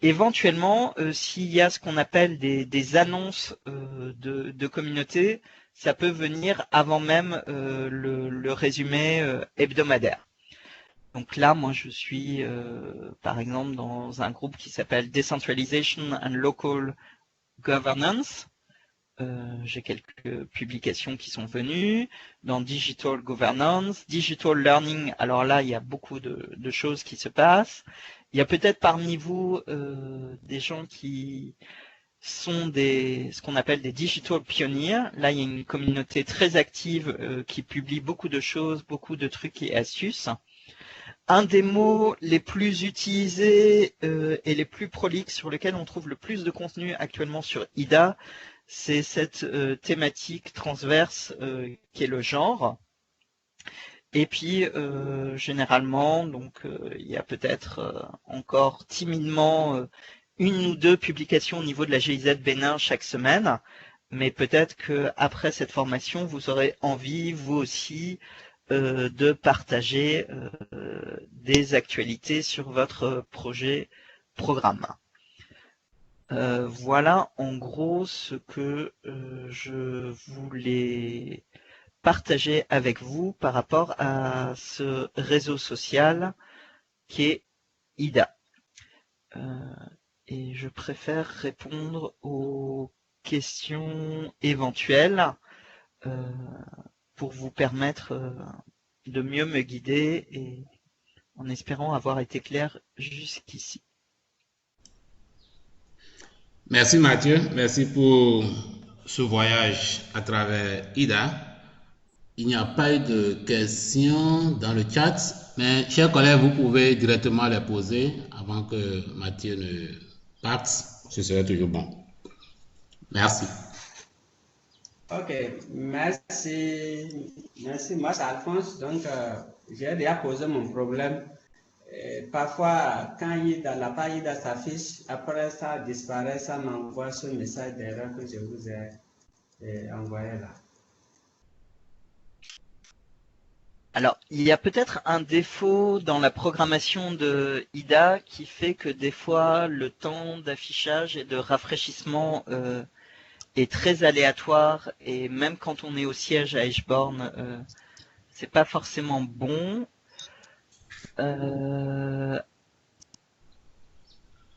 Éventuellement, s'il y a ce qu'on appelle des annonces de communauté, ça peut venir avant même le résumé hebdomadaire. Donc là, moi, je suis, par exemple, dans un groupe qui s'appelle Decentralization and Local Governance. J'ai quelques publications qui sont venues. Dans Digital Governance, Digital Learning, alors là, il y a beaucoup de choses qui se passent. Il y a peut-être parmi vous des gens qui sont ce qu'on appelle des Digital Pioneers. Là, il y a une communauté très active qui publie beaucoup de choses, beaucoup de trucs et astuces. Un des mots les plus utilisés et les plus prolixes sur lesquels on trouve le plus de contenu actuellement sur IDA, c'est cette thématique transverse qui est le genre. Et puis généralement, donc il y a peut-être encore timidement une ou deux publications au niveau de la GIZ Bénin chaque semaine, mais peut-être que après cette formation, vous aurez envie, vous aussi, de partager des actualités sur votre programme. Voilà en gros ce que je voulais partager avec vous par rapport à ce réseau social qui est IDA. Et je préfère répondre aux questions éventuelles pour vous permettre de mieux me guider et en espérant avoir été clair jusqu'ici. Merci Mathieu, merci pour ce voyage à travers IDA. Il n'y a pas eu de questions dans le chat, mais chers collègues, vous pouvez directement les poser avant que Mathieu ne parte. Ce serait toujours bon. Merci. Ok, merci. Merci. Moi, c'est Alphonse. Donc, j'ai déjà posé mon problème. Parfois, quand la page IDA s'affiche, après ça disparaît, ça m'envoie ce message d'erreur que je vous ai envoyé là. Alors, il y a peut-être un défaut dans la programmation de IDA qui fait que des fois, le temps d'affichage et de rafraîchissement est très aléatoire et même quand on est au siège à Eschborn, c'est pas forcément bon.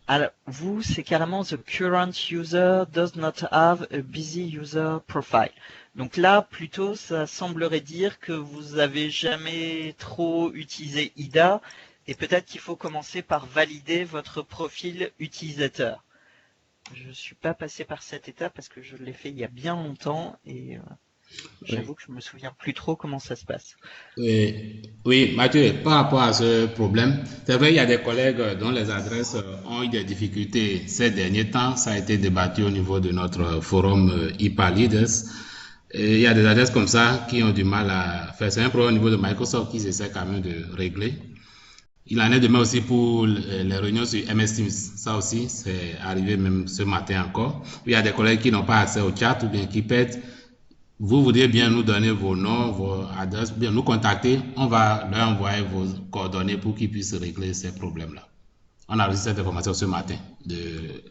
Alors, vous, c'est carrément the current user does not have a busy user profile. Donc là, plutôt, ça semblerait dire que vous avez jamais trop utilisé IDA et peut-être qu'il faut commencer par valider votre profil utilisateur. Je suis pas passé par cette étape parce que je l'ai fait il y a bien longtemps et j'avoue que je me souviens plus trop comment ça se passe. Oui, Mathieu, par rapport à ce problème, c'est vrai, il y a des collègues dont les adresses ont eu des difficultés ces derniers temps. Ça a été débattu au niveau de notre forum IPA Leaders. Et il y a des adresses comme ça qui ont du mal à faire. C'est un problème au niveau de Microsoft qu'ils essaient quand même de régler. Il en est de même aussi pour les réunions sur MS Teams. Ça aussi, c'est arrivé même ce matin encore. Il y a des collègues qui n'ont pas accès au chat ou bien qui pètent. Vous voudriez bien nous donner vos noms, vos adresses, bien nous contacter. On va leur envoyer vos coordonnées pour qu'ils puissent régler ces problèmes-là. On a reçu cette information ce matin de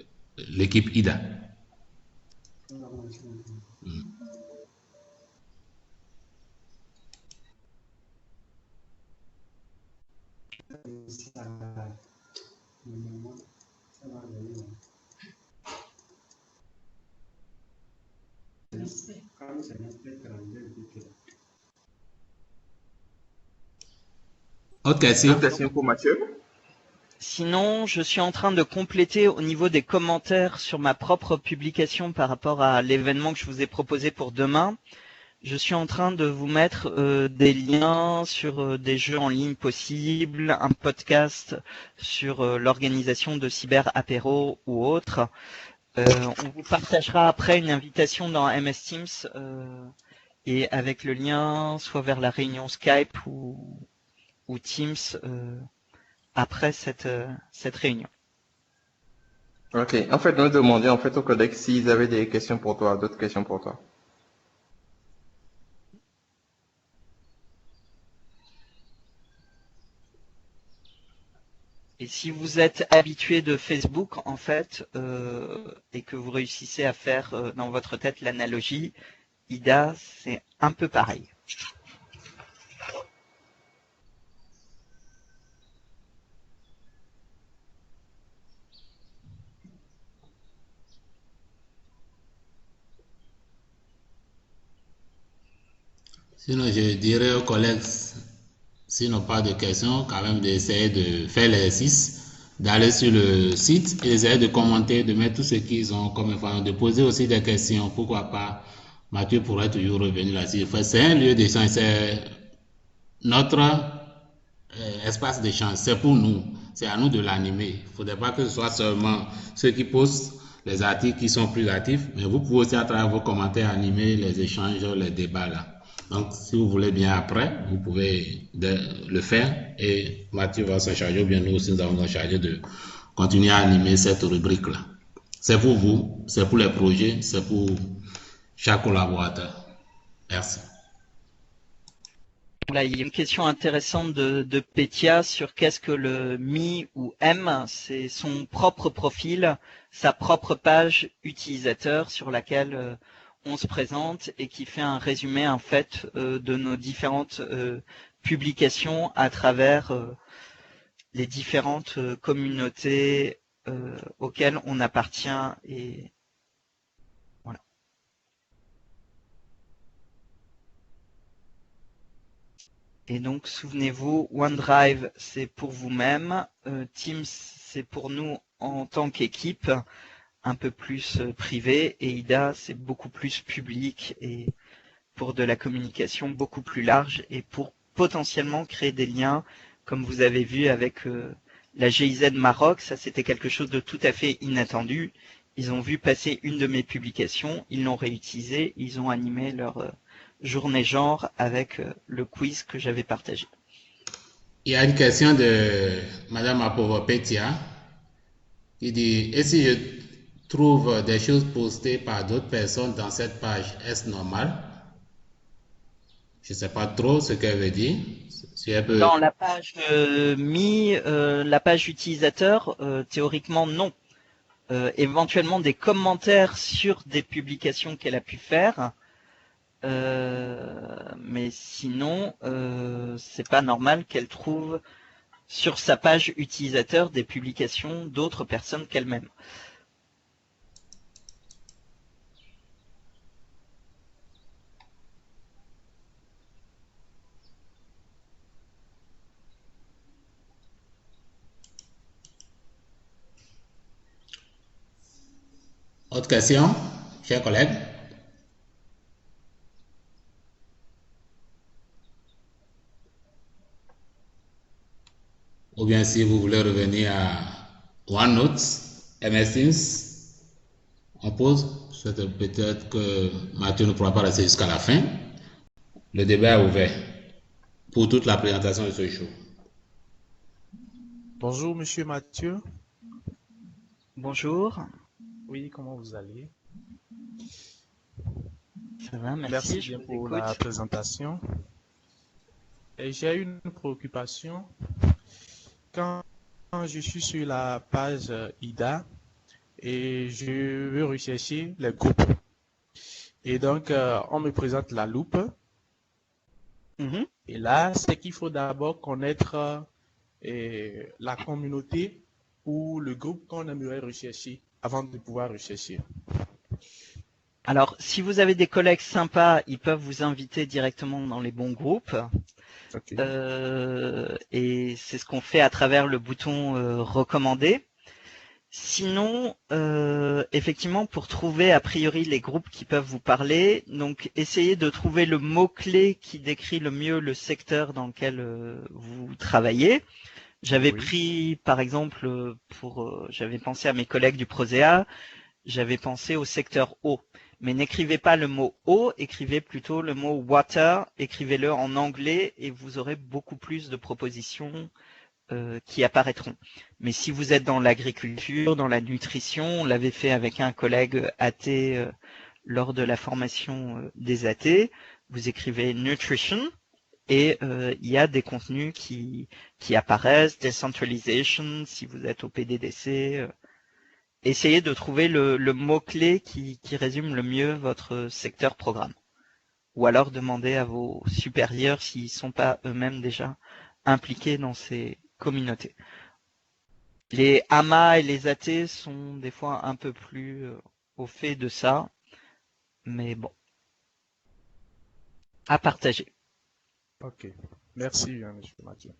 l'équipe IDA. Autre question pour Mathieu? Sinon, je suis en train de compléter au niveau des commentaires sur ma propre publication par rapport à l'événement que je vous ai proposé pour demain. Je suis en train de vous mettre des liens sur des jeux en ligne possibles, un podcast sur l'organisation de cyber apéro ou autre. On vous partagera après une invitation dans MS Teams et avec le lien soit vers la réunion Skype ou Teams après cette réunion. Ok. En fait, nous demandions en fait aux collègues s'ils avaient des questions pour toi, d'autres questions pour toi. Et si vous êtes habitué de Facebook, en fait, et que vous réussissez à faire dans votre tête l'analogie, IDA, c'est un peu pareil. Sinon, je dirais aux collègues, s'ils n'ont pas de questions, quand même d'essayer de faire l'exercice, d'aller sur le site et d'essayer de commenter, de mettre tout ce qu'ils ont comme information, de poser aussi des questions. Pourquoi pas? Mathieu pourrait toujours revenir là-dessus. C'est un lieu d'échange, c'est notre espace d'échange. C'est pour nous. C'est à nous de l'animer. Il ne faudrait pas que ce soit seulement ceux qui postent les articles qui sont plus actifs, mais vous pouvez aussi à travers vos commentaires animer les échanges, les débats là. Donc, si vous voulez bien après, vous pouvez le faire et Mathieu va s'en charger, ou bien nous aussi nous allons nous charger de continuer à animer cette rubrique-là. C'est pour vous, c'est pour les projets, c'est pour chaque collaborateur. Merci. Là, il y a une question intéressante de Petia sur qu'est-ce que le Mi ou M. C'est son propre profil, sa propre page utilisateur sur laquelle on se présente et qui fait un résumé en fait de nos différentes publications à travers les différentes communautés auxquelles on appartient et voilà. Et donc souvenez-vous, OneDrive c'est pour vous-même, Teams c'est pour nous en tant qu'équipe, un peu plus privé, et IDA c'est beaucoup plus public et pour de la communication beaucoup plus large et pour potentiellement créer des liens comme vous avez vu avec la GIZ Maroc. Ça c'était quelque chose de tout à fait inattendu. Ils ont vu passer une de mes publications, ils l'ont réutilisée, ils ont animé leur journée genre avec le quiz que j'avais partagé. Il y a une question de Madame Apovo-Petia qui dit: et si je trouve des choses postées par d'autres personnes dans cette page, est-ce normal? Je ne sais pas trop ce qu'elle veut dire. Si elle peut... Dans la page la page utilisateur, théoriquement non. Éventuellement des commentaires sur des publications qu'elle a pu faire, mais sinon c'est pas normal qu'elle trouve sur sa page utilisateur des publications d'autres personnes qu'elle-même. Autre question, chers collègues? Ou bien si vous voulez revenir à OneNote, MS Teams, on pose. Peut-être que Mathieu ne pourra pas rester jusqu'à la fin. Le débat est ouvert pour toute la présentation de ce show. Bonjour, monsieur Mathieu. Bonjour. Oui, comment vous allez? Ça va, merci. Merci bien pour la présentation. J'ai une préoccupation. Quand je suis sur la page IDA et je veux rechercher les groupes, et donc on me présente la loupe. Et là, c'est qu'il faut d'abord connaître la communauté ou le groupe qu'on aimerait rechercher avant de pouvoir rechercher. Alors, si vous avez des collègues sympas, ils peuvent vous inviter directement dans les bons groupes. Okay. Et c'est ce qu'on fait à travers le bouton recommander. Sinon, effectivement, pour trouver a priori les groupes qui peuvent vous parler, donc essayez de trouver le mot-clé qui décrit le mieux le secteur dans lequel vous travaillez. J'avais pris, par exemple, j'avais pensé à mes collègues du Prosea, j'avais pensé au secteur eau. Mais n'écrivez pas le mot eau, écrivez plutôt le mot water, écrivez-le en anglais et vous aurez beaucoup plus de propositions qui apparaîtront. Mais si vous êtes dans l'agriculture, dans la nutrition, on l'avait fait avec un collègue athée lors de la formation des athées, vous écrivez nutrition et il y a des contenus qui apparaissent, decentralization, si vous êtes au PDDC. Essayez de trouver le mot-clé qui résume le mieux votre secteur programme. Ou alors demandez à vos supérieurs s'ils ne sont pas eux-mêmes déjà impliqués dans ces communautés. Les AMA et les AT sont des fois un peu plus au fait de ça, mais bon, à partager. Ok, merci, monsieur Mathieu.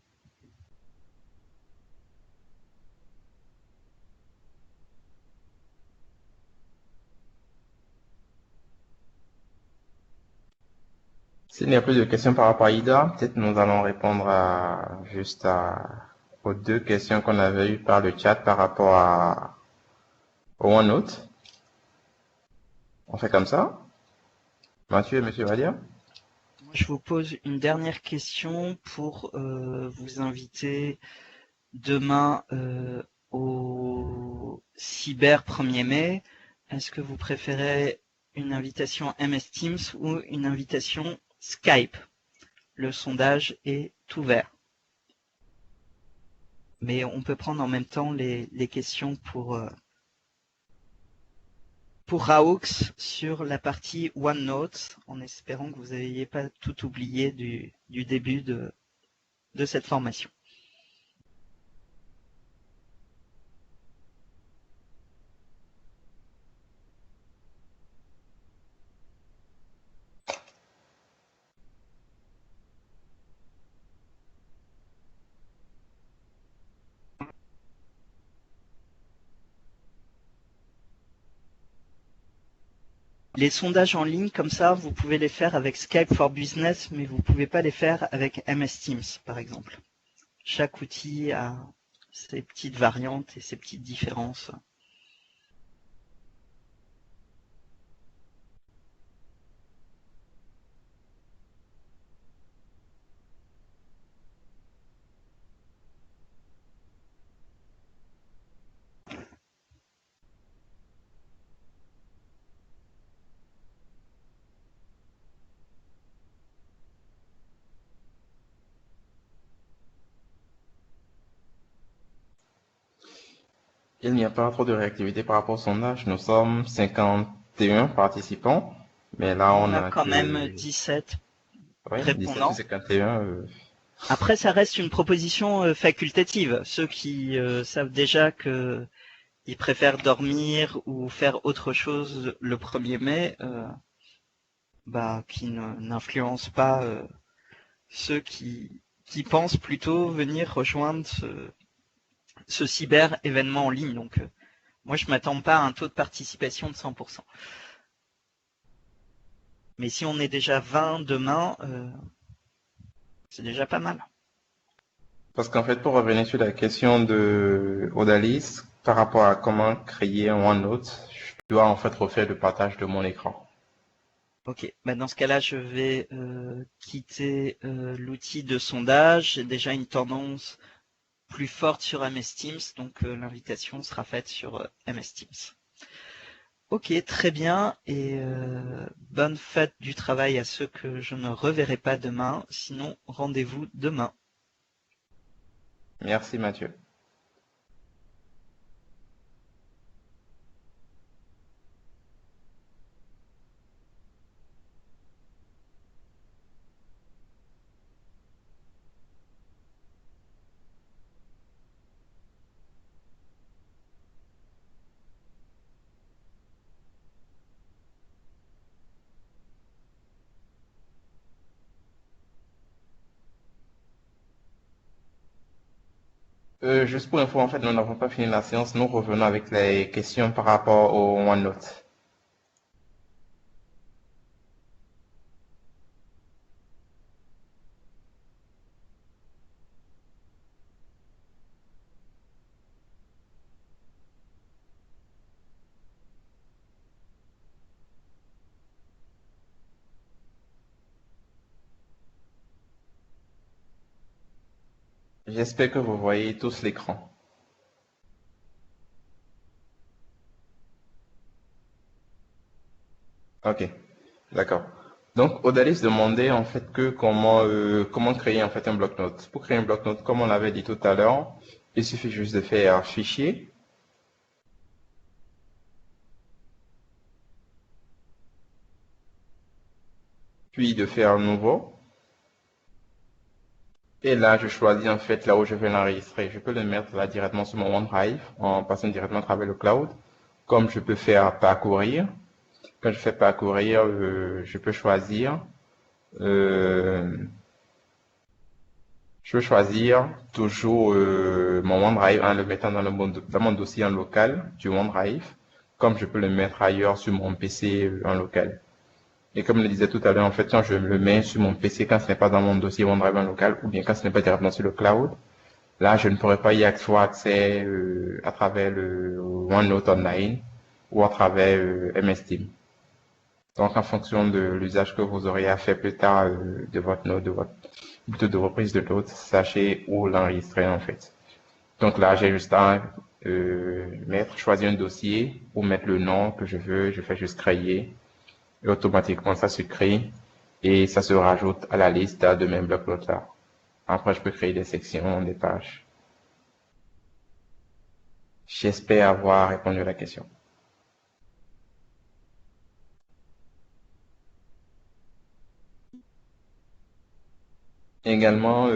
S'il n'y a plus de questions par rapport à Ida, peut-être nous allons répondre aux deux questions qu'on avait eues par le chat par rapport au OneNote. On fait comme ça. Mathieu et Monsieur Valia. Je vous pose une dernière question pour vous inviter demain au Cyber 1er mai. Est-ce que vous préférez une invitation MS Teams ou une invitation Skype? Le sondage est ouvert. Mais on peut prendre en même temps les questions pour Raoux sur la partie OneNote, en espérant que vous n'ayez pas tout oublié du début de cette formation. Les sondages en ligne, comme ça, vous pouvez les faire avec Skype for Business, mais vous ne pouvez pas les faire avec MS Teams, par exemple. Chaque outil a ses petites variantes et ses petites différences. Il n'y a pas trop de réactivité par rapport au sondage. Nous sommes 51 participants, mais là on a quand même 17 répondants. 17 51. Après, ça reste une proposition facultative. Ceux qui savent déjà que ils préfèrent dormir ou faire autre chose le 1er mai, qui n'influencent pas ceux qui pensent plutôt venir rejoindre ce cyber événement en ligne. Donc, moi, je m'attends pas à un taux de participation de 100%. Mais si on est déjà 20 demain, c'est déjà pas mal. Parce qu'en fait, pour revenir sur la question de Odalis, par rapport à comment créer un OneNote, je dois en fait refaire le partage de mon écran. Ok, dans ce cas-là, je vais quitter l'outil de sondage. J'ai déjà une tendance plus forte sur MS Teams, donc l'invitation sera faite sur MS Teams. Ok, très bien, et bonne fête du travail à ceux que je ne reverrai pas demain, sinon rendez-vous demain. Merci Mathieu. Juste pour info, en fait, nous n'avons pas fini la séance. Nous revenons avec les questions par rapport au OneNote. J'espère que vous voyez tous l'écran. Ok, d'accord. Donc, Odalis demandait en fait que comment créer en fait un bloc-notes. Pour créer un bloc-notes, comme on l'avait dit tout à l'heure, il suffit juste de faire fichier, puis de faire nouveau. Et là, je choisis en fait là où je vais l'enregistrer. Je peux le mettre là directement sur mon OneDrive en passant directement à travers le cloud, comme je peux faire parcourir. Quand je fais parcourir, je peux choisir toujours mon OneDrive en le mettant dans mon dossier en local du OneDrive, comme je peux le mettre ailleurs sur mon PC en local. Et comme je le disais tout à l'heure, en fait, quand je le mets sur mon PC, quand ce n'est pas dans mon dossier OneDrive en local, ou bien quand ce n'est pas directement sur le cloud, là, je ne pourrais pas y avoir accès à travers le OneNote Online ou à travers MS Team. Donc, en fonction de l'usage que vous aurez à faire plus tard de votre note, de vos prises de notes, sachez où l'enregistrer en fait. Donc là, j'ai juste à choisir un dossier ou mettre le nom que je veux. Je fais juste créer et automatiquement ça se crée et ça se rajoute à la liste de mes blocs-notes là. Après, je peux créer des sections, des pages. J'espère avoir répondu à la question. Également,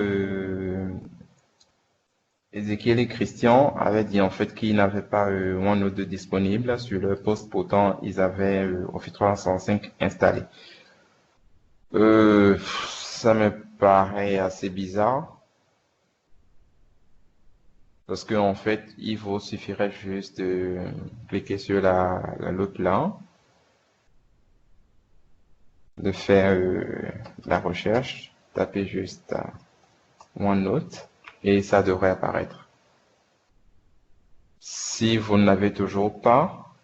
Ezekiel et Christian avaient dit en fait qu'ils n'avaient pas OneNote disponible sur leur poste, pourtant ils avaient Office 365 installé. Ça me paraît assez bizarre parce que en fait il vous suffirait juste de cliquer sur la loupe là, de faire la recherche, taper juste OneNote et ça devrait apparaître. Si vous ne l'avez toujours pas,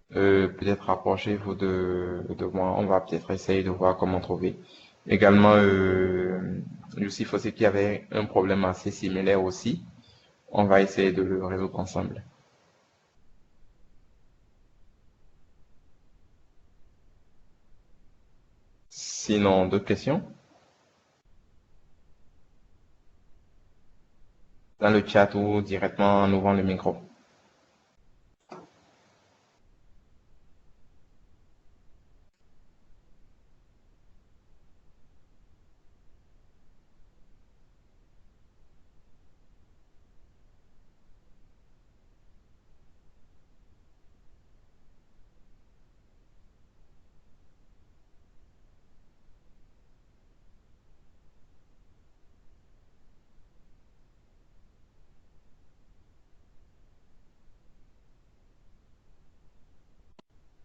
peut-être rapprochez-vous de moi. On va peut-être essayer de voir comment trouver. Également, Youssif aussi qui avait un problème assez similaire aussi. On va essayer de le résoudre ensemble. Sinon, d'autres questions? Dans le chat ou directement en ouvrant le micro.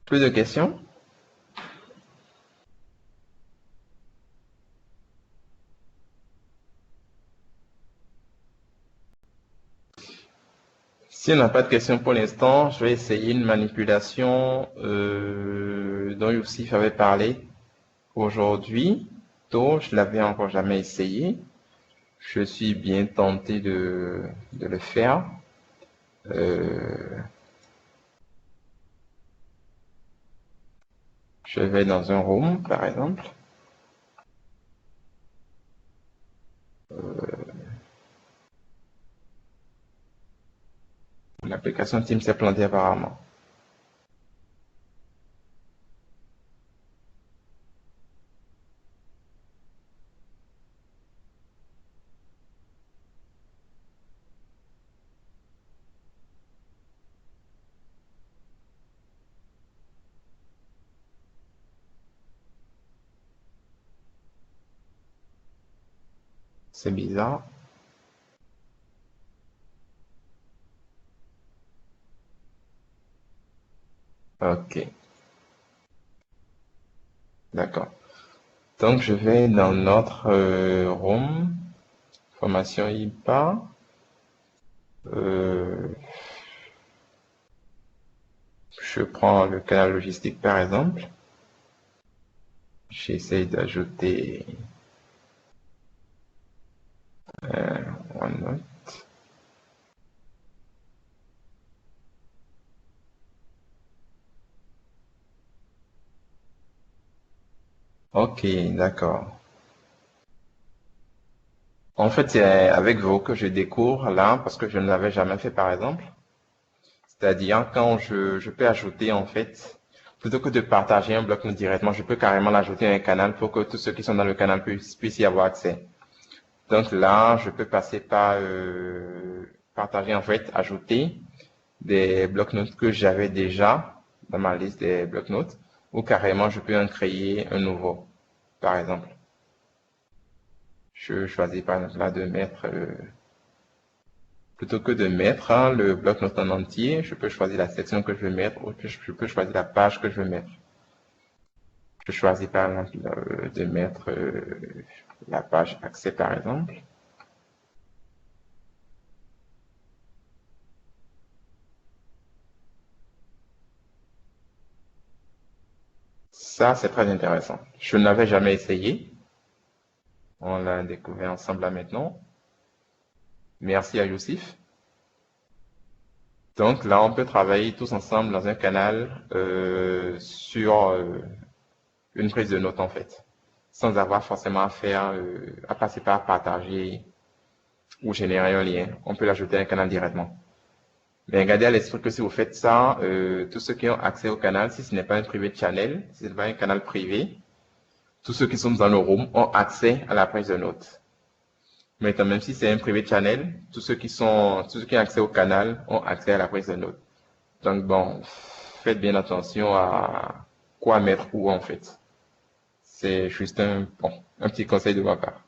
Plus de questions? Si on n'a pas de questions pour l'instant, je vais essayer une manipulation dont Youssif avait parlé aujourd'hui. Tôt, je l'avais encore jamais essayé. Je suis bien tenté de le faire. Je vais dans un room, par exemple. L'application Teams s'est plantée apparemment. C'est bizarre. Ok. D'accord. Donc, je vais dans notre room, formation IPA. Je prends le canal logistique, par exemple. J'essaie d'ajouter Ok, d'accord. En fait, c'est avec vous que je découvre là, parce que je ne l'avais jamais fait par exemple. C'est-à-dire quand je peux ajouter en fait, plutôt que de partager un bloc-notes directement, je peux carrément l'ajouter à un canal pour que tous ceux qui sont dans le canal puissent y avoir accès. Donc là, je peux passer par partager en fait, ajouter des blocs-notes que j'avais déjà dans ma liste des blocs-notes, ou carrément je peux en créer un nouveau, par exemple. Je choisis par exemple là de mettre, plutôt que de mettre le bloc-notes en entier, je peux choisir la section que je veux mettre, ou je peux choisir la page que je veux mettre. Je choisis par exemple de mettre la page accès par exemple. Ça, c'est très intéressant. Je ne l'avais jamais essayé. On l'a découvert ensemble là maintenant. Merci à Youssif. Donc là, on peut travailler tous ensemble dans un canal sur une prise de notes en fait, sans avoir forcément à faire, à passer par partager ou générer un lien. On peut l'ajouter à un canal directement. Mais gardez à l'esprit que si vous faites ça, tous ceux qui ont accès au canal, si ce n'est pas un privé channel, si ce n'est pas un canal privé, tous ceux qui sont dans le room ont accès à la prise de notes. Maintenant, même si c'est un privé channel, tous ceux qui ont accès au canal ont accès à la prise de notes. Donc bon, faites bien attention à quoi mettre où en fait. C'est juste un petit conseil de ma part.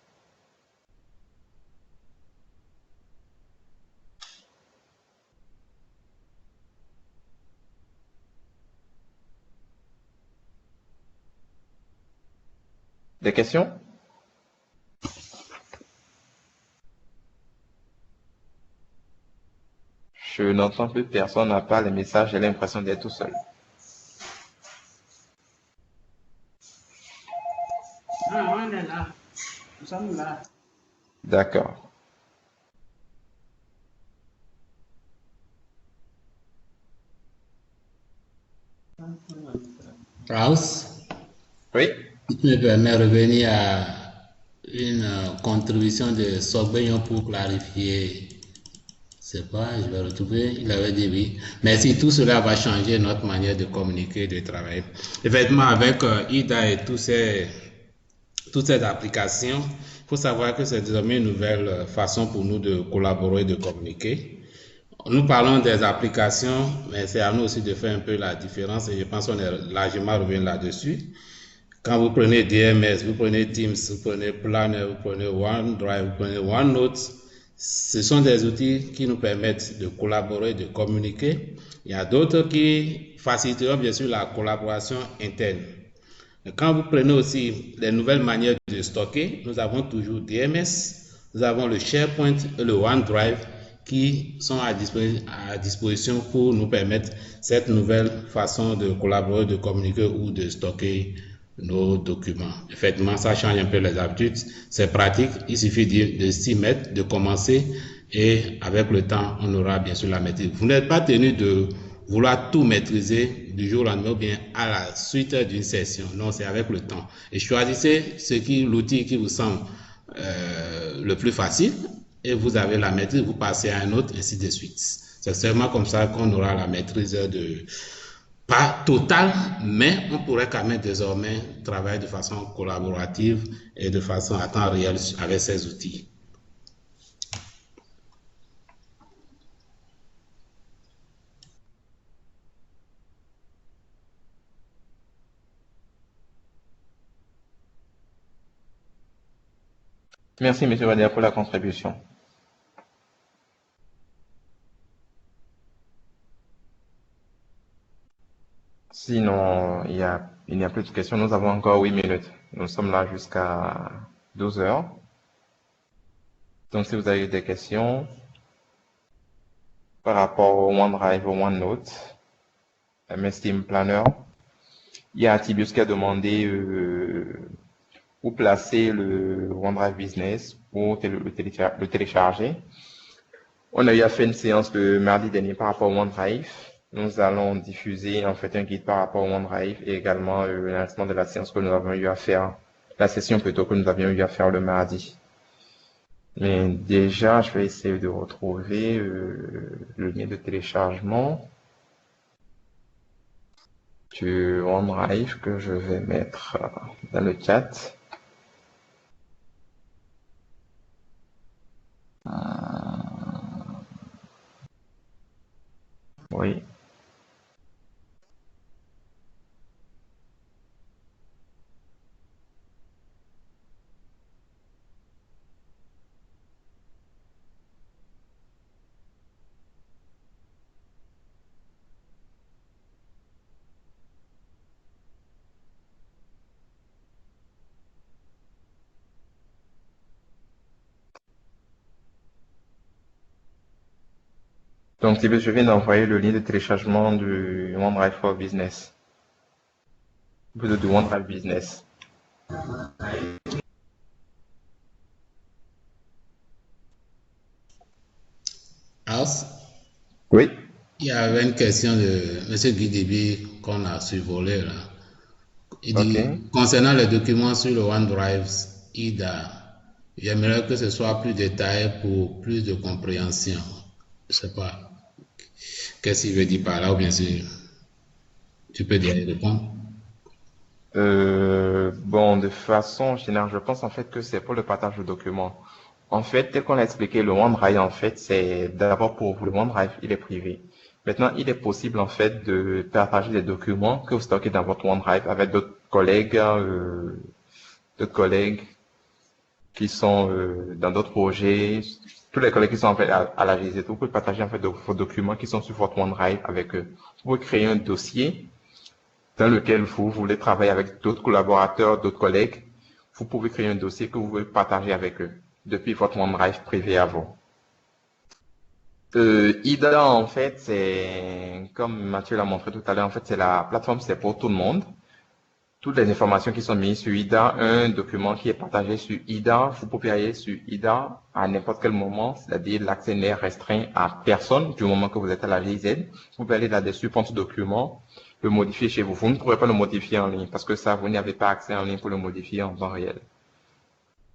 Des questions? Je n'entends plus personne à part les messages, j'ai l'impression d'être tout seul. Ah, on est là. Nous sommes là. D'accord. Klaus, Oui? si tu me permets de revenir à une contribution de Sobignon pour clarifier. C'est pas, je vais retrouver, il avait dit oui. Mais si tout cela va changer notre manière de communiquer, de travailler. Effectivement, avec IDA et toutes ces applications, il faut savoir que c'est désormais une nouvelle façon pour nous de collaborer, de communiquer. Nous parlons des applications, mais c'est à nous aussi de faire un peu la différence et je pense qu'on est largement revenu là-dessus. Quand vous prenez DMS, vous prenez Teams, vous prenez Planner, vous prenez OneDrive, vous prenez OneNote, ce sont des outils qui nous permettent de collaborer, de communiquer. Il y a d'autres qui faciliteront bien sûr la collaboration interne. Quand vous prenez aussi les nouvelles manières de stocker, nous avons toujours DMS, nous avons le SharePoint et le OneDrive qui sont à disposition pour nous permettre cette nouvelle façon de collaborer, de communiquer ou de stocker nos documents. Effectivement, ça change un peu les habitudes. C'est pratique. Il suffit de s'y mettre, de commencer et avec le temps, on aura bien sûr la maîtrise. Vous n'êtes pas tenu de vouloir tout maîtriser du jour au lendemain ou bien à la suite d'une session. Non, c'est avec le temps. Et choisissez l'outil qui vous semble le plus facile et vous avez la maîtrise, vous passez à un autre, ainsi de suite. C'est seulement comme ça qu'on aura la maîtrise pas totale, mais on pourrait quand même désormais travailler de façon collaborative et de façon à temps réel avec ces outils. Merci, M. Vadia, pour la contribution. Sinon, il n'y a plus de questions. Nous avons encore 8 minutes. Nous sommes là jusqu'à 12 heures. Donc, si vous avez des questions par rapport au OneDrive, au OneNote, MS Team Planner, il y a Tibius qui a demandé où placer le OneDrive Business pour le télécharger. On a eu à faire une séance le mardi dernier par rapport au OneDrive. nous allons diffuser en fait un guide par rapport au OneDrive et également l'enregistrement de la séance que nous avons eu à faire, la session plutôt que nous avions eu à faire le mardi. Mais déjà, je vais essayer de retrouver le lien de téléchargement du OneDrive que je vais mettre dans le chat. Oui. Donc, je viens d'envoyer le lien de téléchargement du OneDrive for Business. Du OneDrive Business. House, Oui. il y avait une question de M. Guidibi qu'on a survolé là. Il dit, Ok. concernant les documents sur le OneDrive IDA, j'aimerais que ce soit plus détaillé pour plus de compréhension. Je sais pas qu'est-ce qu'il veut dire par là, ou bien sûr, tu peux y répondre. Bon, de façon générale, je pense en fait que c'est pour le partage de documents. En fait, tel qu'on l'a expliqué, le OneDrive, en fait, c'est d'abord pour vous, le OneDrive, il est privé. Maintenant, il est possible, en fait, de partager des documents que vous stockez dans votre OneDrive avec d'autres collègues qui sont dans d'autres projets, tous les collègues qui sont en fait à la GZ, vous pouvez partager en fait vos documents qui sont sur votre OneDrive avec eux. Vous pouvez créer un dossier dans lequel vous voulez travailler avec d'autres collaborateurs, d'autres collègues. Vous pouvez créer un dossier que vous voulez partager avec eux depuis votre OneDrive privé à vous. IDA, en fait, c'est, comme Mathieu l'a montré tout à l'heure, en fait, c'est la plateforme, c'est pour tout le monde. Toutes les informations qui sont mises sur IDA, un document qui est partagé sur IDA, vous pouvez aller sur IDA à n'importe quel moment, c'est-à-dire l'accès n'est restreint à personne du moment que vous êtes à la GIZ. Vous pouvez aller là-dessus, prendre ce document, le modifier chez vous. Vous ne pourrez pas le modifier en ligne parce que ça, vous n'avez pas accès en ligne pour le modifier en temps réel.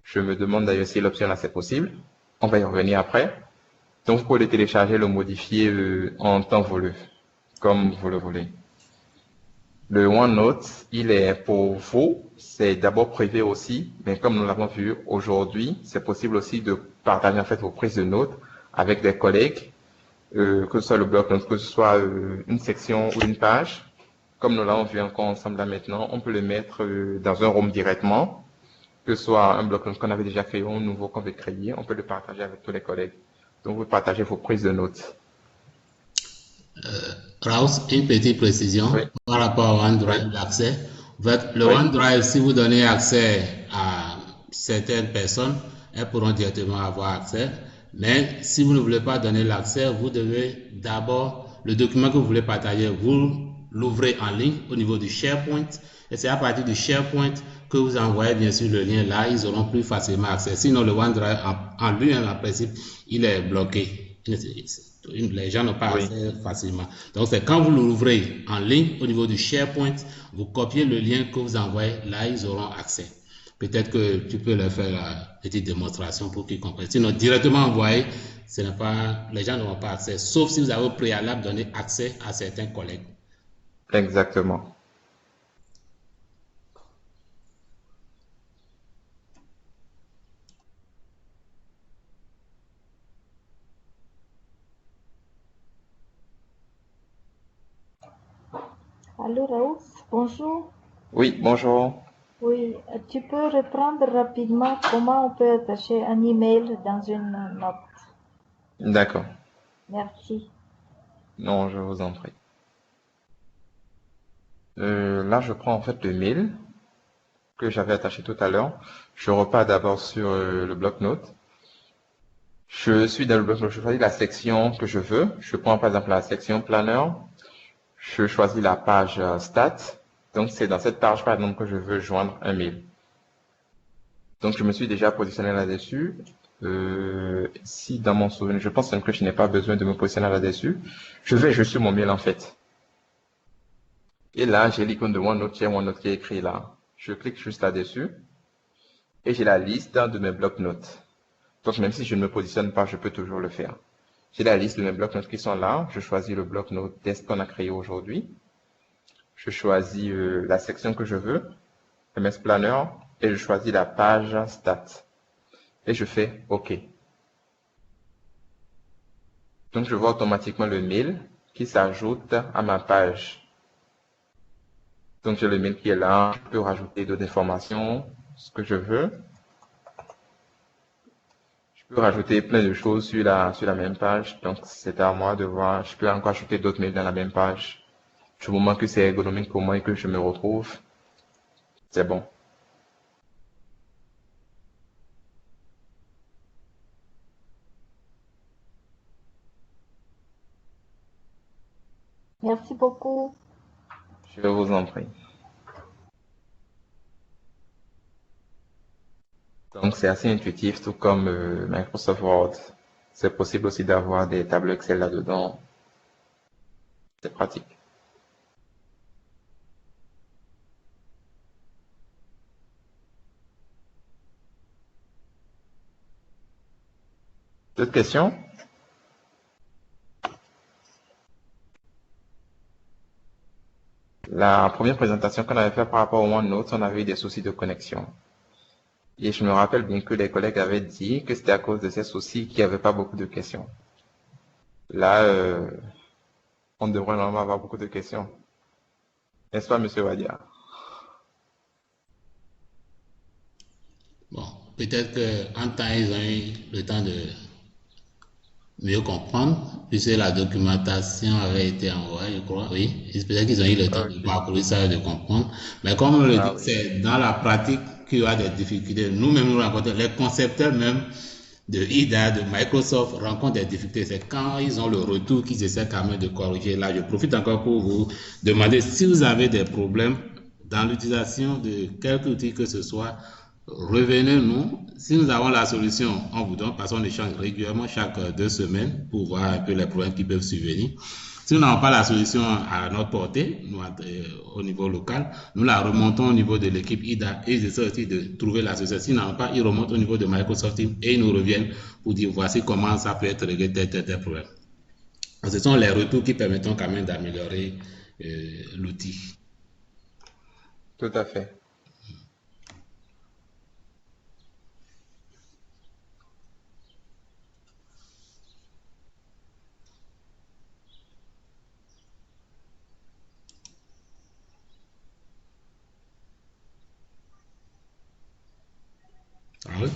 Je me demande d'ailleurs si l'option là c'est possible. On va y revenir après. Donc vous pouvez le télécharger, le modifier en temps voulu, comme vous le voulez. Le OneNote, il est pour vous, c'est d'abord privé aussi, mais comme nous l'avons vu aujourd'hui, c'est possible aussi de partager en fait vos prises de notes avec des collègues, que ce soit le bloc-notes, que ce soit une section ou une page. Comme nous l'avons vu encore ensemble là maintenant, on peut le mettre dans un room directement, que ce soit un bloc-notes qu'on avait déjà créé ou un nouveau qu'on veut créer, on peut le partager avec tous les collègues. Donc vous partagez vos prises de notes. Raus, une petite précision Oui. par rapport au OneDrive d'accès. Le Oui. OneDrive, si vous donnez accès à certaines personnes, elles pourront directement avoir accès. Mais si vous ne voulez pas donner l'accès, vous devez d'abord, le document que vous voulez partager, vous l'ouvrez en ligne au niveau du SharePoint. Et c'est à partir du SharePoint que vous envoyez bien sûr le lien là, ils auront plus facilement accès. Sinon, le OneDrive en lui-même, en principe, il est bloqué. Les gens n'ont pas Oui. accès facilement. Donc, c'est quand vous l'ouvrez en ligne au niveau du SharePoint, vous copiez le lien que vous envoyez, là, ils auront accès. Peut-être que tu peux leur faire la petite démonstration pour qu'ils comprennent. Sinon, directement envoyé, les gens n'auront pas accès, sauf si vous avez au préalable donné accès à certains collègues. Exactement. Allô Raouf, bonjour. Oui, bonjour. Oui, tu peux reprendre rapidement comment on peut attacher un email dans une note. D'accord. Merci. Non, je vous en prie. Là, je prends en fait le mail que j'avais attaché tout à l'heure. Je repars d'abord sur le bloc-notes. Je suis dans le bloc-notes, je choisis la section que je veux. Je prends par exemple la section planeur. Je choisis la page stats. Donc, c'est dans cette page, par exemple, que je veux joindre un mail. Donc, je me suis déjà positionné là-dessus. Si dans mon souvenir, je pense que je n'ai pas besoin de me positionner là-dessus. Je vais juste sur mon mail en fait. Et là, j'ai l'icône de OneNote, j'ai OneNote qui est écrit là. Je clique juste là-dessus. Et j'ai la liste de mes blocs-notes. Donc, même si je ne me positionne pas, je peux toujours le faire. J'ai la liste de mes blocs-notes qui sont là. Je choisis le bloc-notes test qu'on a créé aujourd'hui. Je choisis la section que je veux, MS Planner, et je choisis la page Stats. Et je fais OK. Donc, je vois automatiquement le mail qui s'ajoute à ma page. Donc, j'ai le mail qui est là. Je peux rajouter d'autres informations, ce que je veux. Je peux rajouter plein de choses sur la même page. Donc, c'est à moi de voir. Je peux encore ajouter d'autres mails dans la même page. Du moment que c'est ergonomique pour moi et que je me retrouve, c'est bon. Merci beaucoup. Je vous en prie. Donc, c'est assez intuitif, tout comme Microsoft Word. C'est possible aussi d'avoir des tableaux Excel là-dedans. C'est pratique. D'autres questions? La première présentation qu'on avait faite par rapport au OneNote, on avait eu des soucis de connexion. Et je me rappelle bien que les collègues avaient dit que c'était à cause de ces soucis qu'il n'y avait pas beaucoup de questions. Là, on devrait normalement avoir beaucoup de questions. N'est-ce pas, Monsieur Wadia? Bon, peut-être qu'en temps, ils ont eu le temps de mieux comprendre, puisque la documentation avait été envoyée, je crois, oui. Peut-être qu'ils ont eu le temps de parcourir ça et de comprendre. Mais comme on le dit, c'est dans la pratique qu'il y a des difficultés. Nous-mêmes, nous rencontrons, les concepteurs même de IDA, de Microsoft rencontrent des difficultés. C'est quand ils ont le retour qu'ils essaient quand même de corriger. Là, je profite encore pour vous demander si vous avez des problèmes dans l'utilisation de quelque outil que ce soit. Revenez-nous. Si nous avons la solution, on vous donne, parce qu'on échange régulièrement chaque 2 semaines pour voir un peu les problèmes qui peuvent survenir. Si nous n'avons pas la solution à notre portée, nous, au niveau local, nous la remontons au niveau de l'équipe IDA et ils essaient aussi de trouver la solution. Si nous n'avons pas, ils remontent au niveau de Microsoft Teams et ils nous reviennent pour dire voici comment ça peut être réglé tel problème. Ce sont les retours qui permettront quand même d'améliorer l'outil. Tout à fait.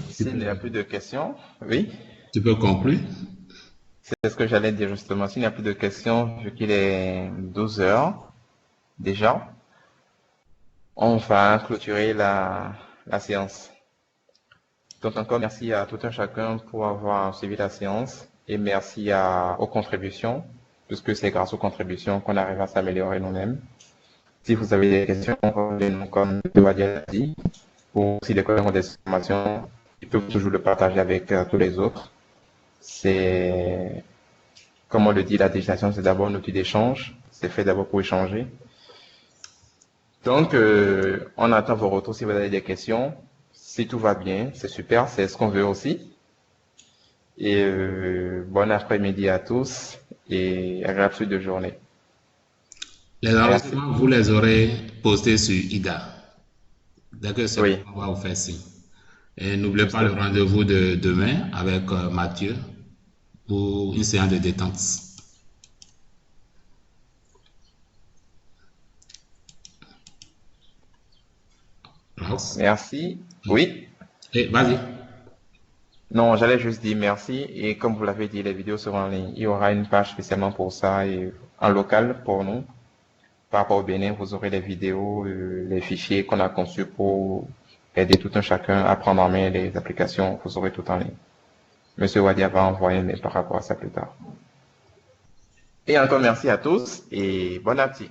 S'il n'y a plus de questions, oui. Tu peux conclure. C'est ce que j'allais dire justement. S'il n'y a plus de questions, vu qu'il est 12 heures déjà, on va clôturer la séance. Donc encore merci à tout un chacun pour avoir suivi la séance et merci aux contributions, puisque c'est grâce aux contributions qu'on arrive à s'améliorer nous-mêmes. Si vous avez des questions, comme Wadia l'a dit, ou si les collègues ont des informations, ils peuvent toujours le partager avec tous les autres. C'est, comme on le dit, la législation, c'est d'abord un outil d'échange. C'est fait d'abord pour échanger. Donc, on attend vos retours si vous avez des questions. Si tout va bien, c'est super, c'est ce qu'on veut aussi. Et bon après-midi à tous et agréable suite de journée. Les enregistrements, vous les aurez postés sur IDA. Dès que c'est bon, on va vous faire signe. Et n'oubliez pas le rendez-vous de demain avec Mathieu pour une séance de détente. Merci. Oui. Vas-y. Non, j'allais juste dire merci. Et comme vous l'avez dit, les vidéos seront en ligne. Il y aura une page spécialement pour ça et en local pour nous. Par rapport au Bénin, vous aurez les vidéos, les fichiers qu'on a conçus pour aider tout un chacun à prendre en main les applications. Vous aurez tout en ligne. Monsieur Wadia va envoyer un mail par rapport à ça plus tard. Et encore merci à tous et bon appétit.